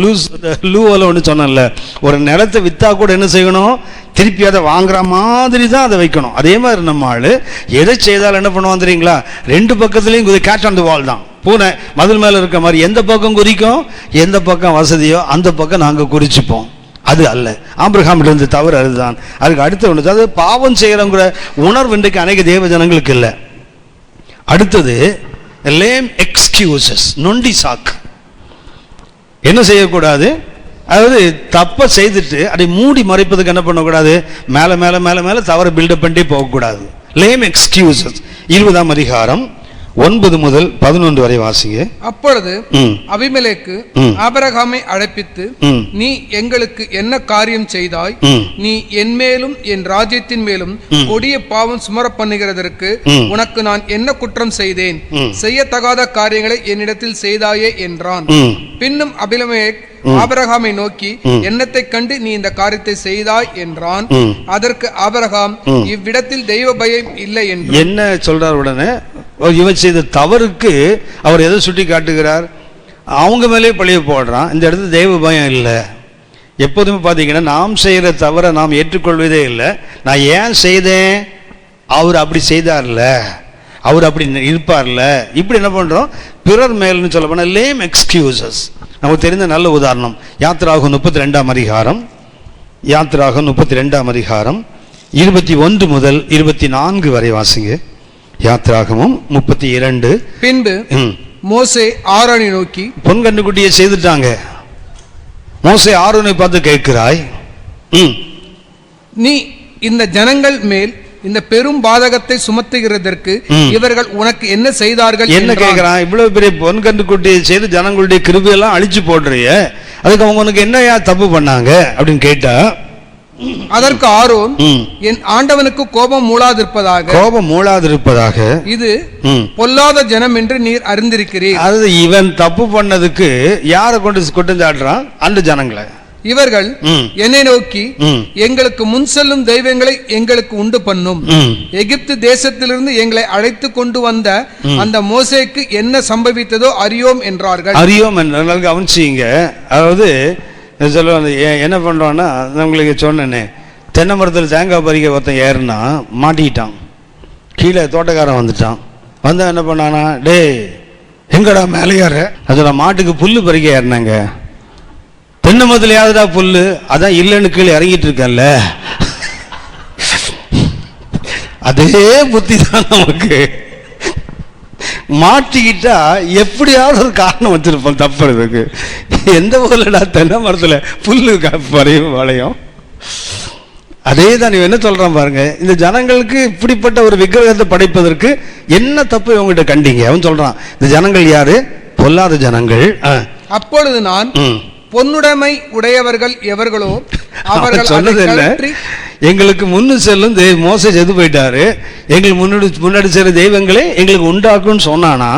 லூவில் ஒன்று சொன்னேன்ல, ஒரு நிலத்தை விற்றா கூட என்ன செய்யணும்? திருப்பி அதை வாங்குற மாதிரி தான் அதை வைக்கணும். அதே மாதிரி நம்ம ஆள் எதை செய்தாலும் என்ன பண்ணுவான் தெரியுங்களா? ரெண்டு பக்கத்துலேயும் கேட்ச் ஆன் தி வால் தான். பூனை மதில் மேலே இருக்க மாதிரி எந்த பக்கம் குறிக்கும், எந்த பக்கம் வசதியோ அந்த பக்கம் நாங்கள் குறிச்சுப்போம். அது அல்ல. ஆபிரகாம் இருந்த தவறு அதுதான். அதுக்கு அடுத்த ஒன்று, அதாவது பாவம் செய்கிறவங்கிற உணர்வு இன்றைக்கு அநேக தேவ ஜனங்களுக்கு இல்லை. அடுத்தது லேம் எக்ஸ்கியூசஸ், நொண்டி சாக்கு. என்ன செய்யக்கூடாது? அதாவது தப்பை செய்துட்டு அதை மூடி மறைப்பதுக்கு என்ன பண்ணக்கூடாது? மேலே மேலே மேலே மேலே தவறை பில்டப் பண்ணிட்டே போகக்கூடாது. லேம் எக்ஸ்கியூசஸ். 20ஆம் அதிகாரம் 9 முதல் 11 வரை வாசிங்க. அப்பொழுது அபிமெலேக்கு ஆபிரகாமை அழைப்பித்து, நீ எங்களுக்கு என்ன காரியம் செய்தாய்? நீ என் மேலும் என் ராஜ்யத்தின் மேலும் கொடிய பாவம் சுமர பண்ணுகிறதற்கு உனக்கு நான் என்ன குற்றம் செய்தேன்? செய்யத்தகாத காரியங்களை என்னிடத்தில் செய்தாயே என்றான். பின்னும் அபிமெலேக் ஆபிரகாமை நோக்கி, என்னத்தை கண்டு நீ இந்த காரியத்தை செய்தாய் என்றான். அதற்கு ஆபிரகாம், இவ்விடத்தில் தெய்வ பயம் இல்லை என்று. என்ன சொல்றார்? உடனே இவன் செய்த தவறுக்கு அவர் எதை சுட்டி காட்டுகிறார்? அவங்க மேலே பழிய போடுறான். இந்த இடத்துல தெய்வ பயம் இல்லை. எப்போதுமே பார்த்தீங்கன்னா நாம் செய்கிற தவறை நாம் ஏற்றுக்கொள்வதே இல்லை. நான் ஏன் செய்தேன்? அவர் அப்படி செய்தார்ல, அவர் அப்படி இருப்பார்ல, இப்படி என்ன பண்றோம்? பிறர் மேல்னு சொல்ல போனால் லேம் எக்ஸ்கியூசஸ். நமக்கு தெரிந்த நல்ல உதாரணம் யாத்திராகம் 32ஆம் அதிகாரம். யாத்திராகம் 32ஆம் அதிகாரம் 21 முதல் 24 வரை வாசிங்க. யாத்திராகமும் 32. பின்பு மோசே ஆரோனை நோக்கி, பொன் கண்டுக்குட்டியை செய்துட்டாங்க. மோசே ஆரோனை பார்த்து கேட்கிறாய், நீ இந்த ஜனங்கள் மேல் இந்த பெரும் பாதகத்தை சுமத்துகிறதற்கு இவர்கள் உனக்கு என்ன செய்தார்கள்? என்ன கேட்கிறான்? இவ்வளவு பெரிய பொன் கண்டுக்குட்டியை செய்து ஜனங்களுடைய கிருபையெல்லாம் அழிச்சு போடுறிய, அதுக்கு அவங்க உனக்கு என்னையா தப்பு பண்ணாங்க அப்படின்னு கேட்டா, அதற்கு ஆரோன், என் ஆண்டவனுக்கு கோபம் மூளாதிருப்பதாக இது பொல்லாத ஜனம் என்று நீர் அறிந்திருக்கிறீர். அது இவன் தப்பு பண்ணதுக்கு யாரை கொண்டு குற்றம் சாட்டுறான்? அந்த ஜனங்களை. இவர்கள் என்னை நோக்கி, எங்களுக்கு முன் செல்லும் தெய்வங்களை எங்களுக்கு உண்டு பண்ணும், எகிப்து தேசத்திலிருந்து எங்களை அழைத்து கொண்டு வந்த அந்த மோசேக்கு என்ன சம்பவித்ததோ அறியோம் என்றார்கள். அறியோம் என்ற கவனிச்சிங்க. அதாவது என்ன பண்றோம்னா, உங்களுக்கு சொன்னேனே, தென்னை மரத்தில் தேங்காய் பறிக்க ஒருத்தன் ஏறுனா மாட்டிக்கிட்டான். கீழே தோட்டக்காரன் வந்துட்டான். வந்தா என்ன பண்ணானா, டே எங்கடா மேலே ஏற? அதோட மாட்டுக்கு புல்லு பறிக்க ஏறினாங்க. தென்னை மரத்தில் யாருடா புல்லு? அதான் இல்லைன்னு கீழே இறங்கிட்டு இருக்கேன்ல. அதே புத்தி தான் நமக்கு. மாட்டிக்கிட்டா எப்படியாவது ஒரு காரணம் வச்சிருப்போம் தப்புறதுக்கு. எந்த ஊர்லடா தென்னை மரத்துல புல்லு வளையும்? அதே தான். நீ என்ன சொல்றான் பாருங்க, இந்த ஜனங்களுக்கு இப்படிப்பட்ட ஒரு விக்கிரகத்தை படைப்பதற்கு என்ன தப்பு இவங்ககிட்ட கண்டீங்க? அவன் சொல்றான், இந்த ஜனங்கள் யாரு? பொல்லாத ஜனங்கள். அப்பொழுது நான், பொன்னுடைமை உடையவர்கள் எவர்களோ அவர்கள் சொன்னது இல்லை, எங்களுக்கு முன்னு செல்லும் மோசே செத்து போயிட்டாரு, எங்களுக்கு முன்னாடி செல்ல தெய்வங்களே எங்களுக்கு உண்டாக்குன்னு சொன்னானா.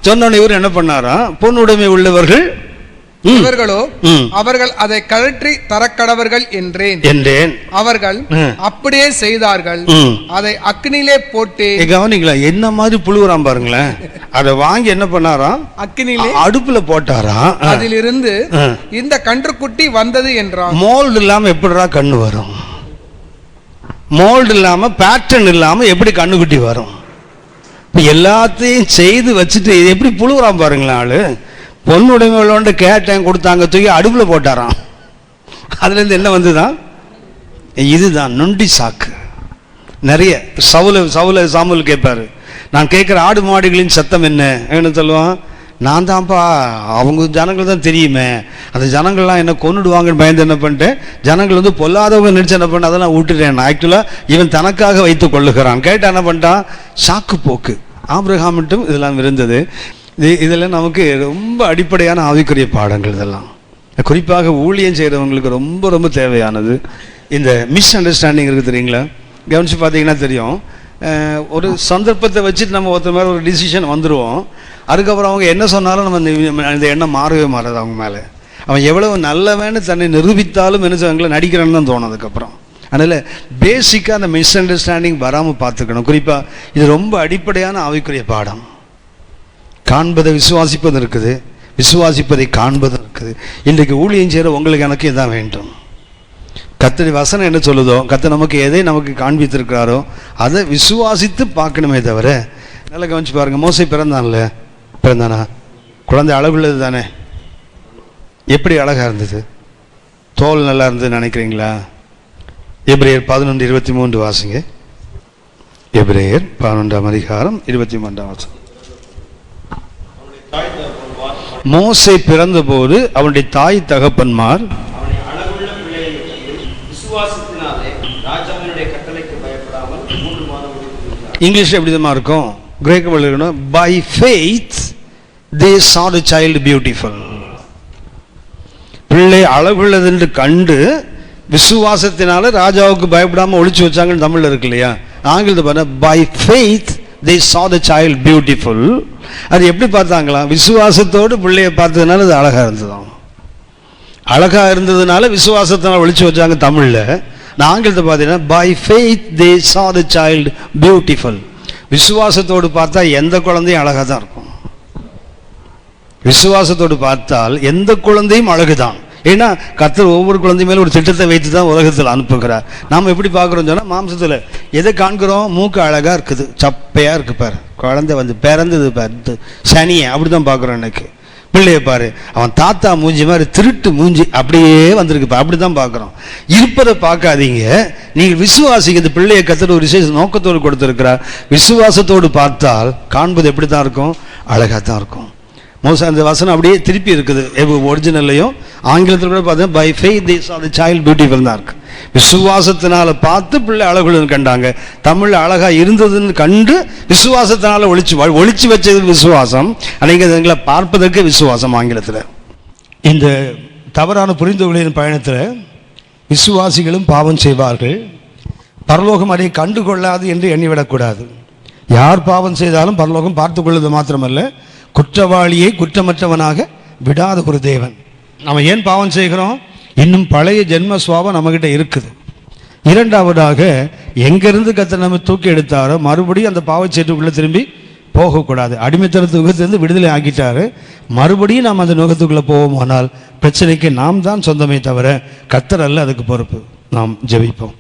சொன்னோன்னு இவர் என்ன பண்ணாரா, பொன்னுடைமை உள்ளவர்கள் இவர்களோ அவர்கள் அதை கழற்றி தரக்கடவர்கள் என்றேன். அவர்கள் அப்படியே செய்தார்கள். அதை அக்னியிலே போட்டு, கவனிங்களா என்ன மாதிரி புழுவுறான் பாருங்களேன். அதை வாங்கி என்ன பண்ணாராம்? அக்னியிலே அடுப்புல போட்டாராம். அதிலிருந்து இந்த கன்றுக்குட்டி வந்தது என்றான். மோல்டு இல்லாம எப்படிடா கண்ணு வரும்? மோல்டு இல்லாம பேட்டர்ன் இல்லாம எப்படி கண்ணுக்குட்டி வரும்? எல்லாத்தையும் செய்து வச்சுட்டு எப்படி புழுவுறான் பாருங்களேன் ஆளு. பொண்ணுடைமையோட கேட்டேன், கொடுத்தாங்க, தூக்கி அடுப்புல போட்டாராம். அதுல இருந்து என்ன வந்துதான்? இதுதான் நொண்டி சாக்கு. நிறைய சாமுவேல் கேட்பாரு, நான் கேட்குற ஆடு மாடுகளின் சத்தம் என்ன சொல்லுவான், நான் தான்ப்பா, அவங்க ஜனங்கள் தான் தெரியுமே, அந்த ஜனங்கள்லாம் என்ன கொன்னுடுவாங்கன்னு பயந்து என்ன பண்ணிட்டேன், ஜனங்கள் வந்து பொல்லாதவங்க நினச்சி என்ன பண்ண அதெல்லாம் விட்டுட்டேன். ஆக்சுவலாக இவன் தனக்காக வைத்து கொள்ளுகிறான். கேட்டால் என்ன பண்ணிட்டான், சாக்கு போக்கு. ஆபிரகாமிட்டும் இதெல்லாம் இருந்தது. இதெல்லாம் நமக்கு ரொம்ப அடிப்படையான ஆவிக்குரிய பாடங்கள். இதெல்லாம் குறிப்பாக ஊழியம் செய்கிறவங்களுக்கு ரொம்ப ரொம்ப தேவையானது. இந்த மிஸ் அண்டர்ஸ்டாண்டிங் இருக்குது தெரியுங்களா, கவனித்து பார்த்தீங்கன்னா தெரியும். ஒரு சந்தர்ப்பத்தை வச்சுட்டு நம்ம ஒருத்தர் மேலே ஒரு டிசிஷன் வந்துடுவோம். அதுக்கப்புறம் அவங்க என்ன சொன்னாலும் நம்ம இந்த எண்ணம் மாறவே மாறாது அவங்க மேலே. அவன் எவ்வளவு நல்லவன்னு தன்னை நிரூபித்தாலும் என்ன செய்வாங்களே, நடிக்கிறான்னு தான் தோணும் அதுக்கப்புறம். அதனால் பேசிக்காக அந்த மிஸ் அண்டர்ஸ்டாண்டிங் வராமல் பார்த்துக்கணும். குறிப்பாக இது ரொம்ப அடிப்படையான ஆவிக்குரிய பாடம். காண்பதை விசுவாசிப்பது இருக்குது, விசுவாசிப்பதை காண்பது இருக்குது. இன்றைக்கு ஊழியம் செய்கிற உங்களுக்கு எனக்கு இதான் வேண்டும். கர்த்தருடைய வசனம் என்ன சொல்லுதோ, கர்த்தர் நமக்கு எதை நமக்கு காண்பித்திருக்கிறாரோ அதை விசுவாசித்து பார்க்கணுமே தவிர. நல்லா கவனிச்சு பாருங்க, மோசே பிறந்தானா, குழந்தை அழகுள்ளது தானே, எப்படி அழகா இருந்தது, தோல் நல்லா இருந்தது நினைக்கிறீங்களா? எபிரேயர் 11:23 வாசிங்க. எபிரேயர் 11:23. மோசே பிறந்த போது அவனுடைய தாய் தகப்பன்மார் இங்கிலீஷ் எப்படிமா இருக்கும், கிரேக்க மொழியில் இருக்கணும், by faith they saw the child beautiful. பிள்ளை அழகுள்ளது என்று கண்டு விசுவாசத்தினால ராஜாவுக்கு பயப்படாமல் ஒழிச்சு வச்சாங்கன்னு தமிழில் இருக்கு இல்லையா, ஆங்கிலத்தை பார்த்தா by faith they saw the child beautiful. அது எப்படி பார்த்தாங்களாம், விசுவாசத்தோடு பிள்ளையை பார்த்ததுனால அது அழகா இருந்ததாம். அழகா இருந்ததுனால விசுவாசத்தினால ஒழிச்சு வச்சாங்க தமிழில். நான் ஆங்கிலத்தை பார்த்தீங்கன்னா by faith they saw the child beautiful. விசுவாசத்தோடு பார்த்தா எந்த குழந்தையும் அழகாக தான் இருக்கும். விசுவாசத்தோடு பார்த்தால் எந்த குழந்தையும் அழகுதான். ஏன்னா கர்த்தர் ஒவ்வொரு குழந்தை மேலும் ஒரு திட்டத்தை வைத்து தான் உலகத்தில் அனுப்புகிறார். நாம் எப்படி பார்க்குறோம் சொன்னால், மாம்சத்தில் எதை காண்கிறோம், மூக்கு அழகாக இருக்குது, சப்பையாக இருக்கு பாரு, குழந்தை வந்து பிறந்தது பாரு சனியை, அப்படி தான் பார்க்குறோம். எனக்கு பிள்ளைய பாரு, அவன் தாத்தா மூஞ்சி மாதிரி திருட்டு மூஞ்சி அப்படியே வந்திருக்கு, அப்படி தான் பார்க்குறோம். இருப்பதை பார்க்காதீங்க, நீங்கள் விசுவாசிங்க. இந்த பிள்ளையை கர்த்தர் ஒரு விசேஷ நோக்கத்தோடு கொடுத்துருக்கிறார். விசுவாசத்தோடு பார்த்தால் காண்பது எப்படி தான் இருக்கும், அழகாக தான் இருக்கும். மோசே அந்த வசனம் அப்படியே திருப்பி இருக்குது ஒரிஜினல்லையும் ஆங்கிலத்தில் கூட பார்த்தீங்கன்னா by faith they saw the child beautiful தான் இருக்கு. விசுவாசத்தினால பார்த்து பிள்ளை அழகுன்னு கண்டாங்க. தமிழ் அழகா இருந்ததுன்னு கண்டு விசுவாசத்தினால ஒழிச்சு வச்சது விசுவாசம், அன்னைக்கு பார்ப்பதற்கு விசுவாசம் ஆங்கிலத்தில். இந்த தவறான புரிந்துகொள்ளின் பயணத்தில் விசுவாசிகளும் பாவம் செய்வார்கள், பரலோகம் அதை கண்டுகொள்ளாது என்று எண்ணிவிடக்கூடாது. யார் பாவம் செய்தாலும் பரலோகம் பார்த்து கொள்வது மாத்திரமல்ல, குற்றவாளியை குற்றமற்றவனாக விடாத ஒரு தேவன். நம்ம ஏன் பாவம் செய்கிறோம், இன்னும் பழைய ஜென்ம சுவாபம் நம்மகிட்ட இருக்குது. இரண்டாவதாக, எங்கிருந்து கர்த்தர் நம்ம தூக்கி எடுத்தாரோ மறுபடியும் அந்த பாவச்சேற்றுக்குள்ளே திரும்பி போகக்கூடாது. அடிமைத்தனத்து நுகத்திலிருந்து விடுதலை ஆக்கிட்டாரு, மறுபடியும் நாம் அந்த நுகத்துக்குள்ளே போவோமானால் பிரச்சனைக்கு நாம் தான் சொந்தமே தவிர கர்த்தர் அல்ல அதுக்கு பொறுப்பு. நாம் ஜெபிப்போம்.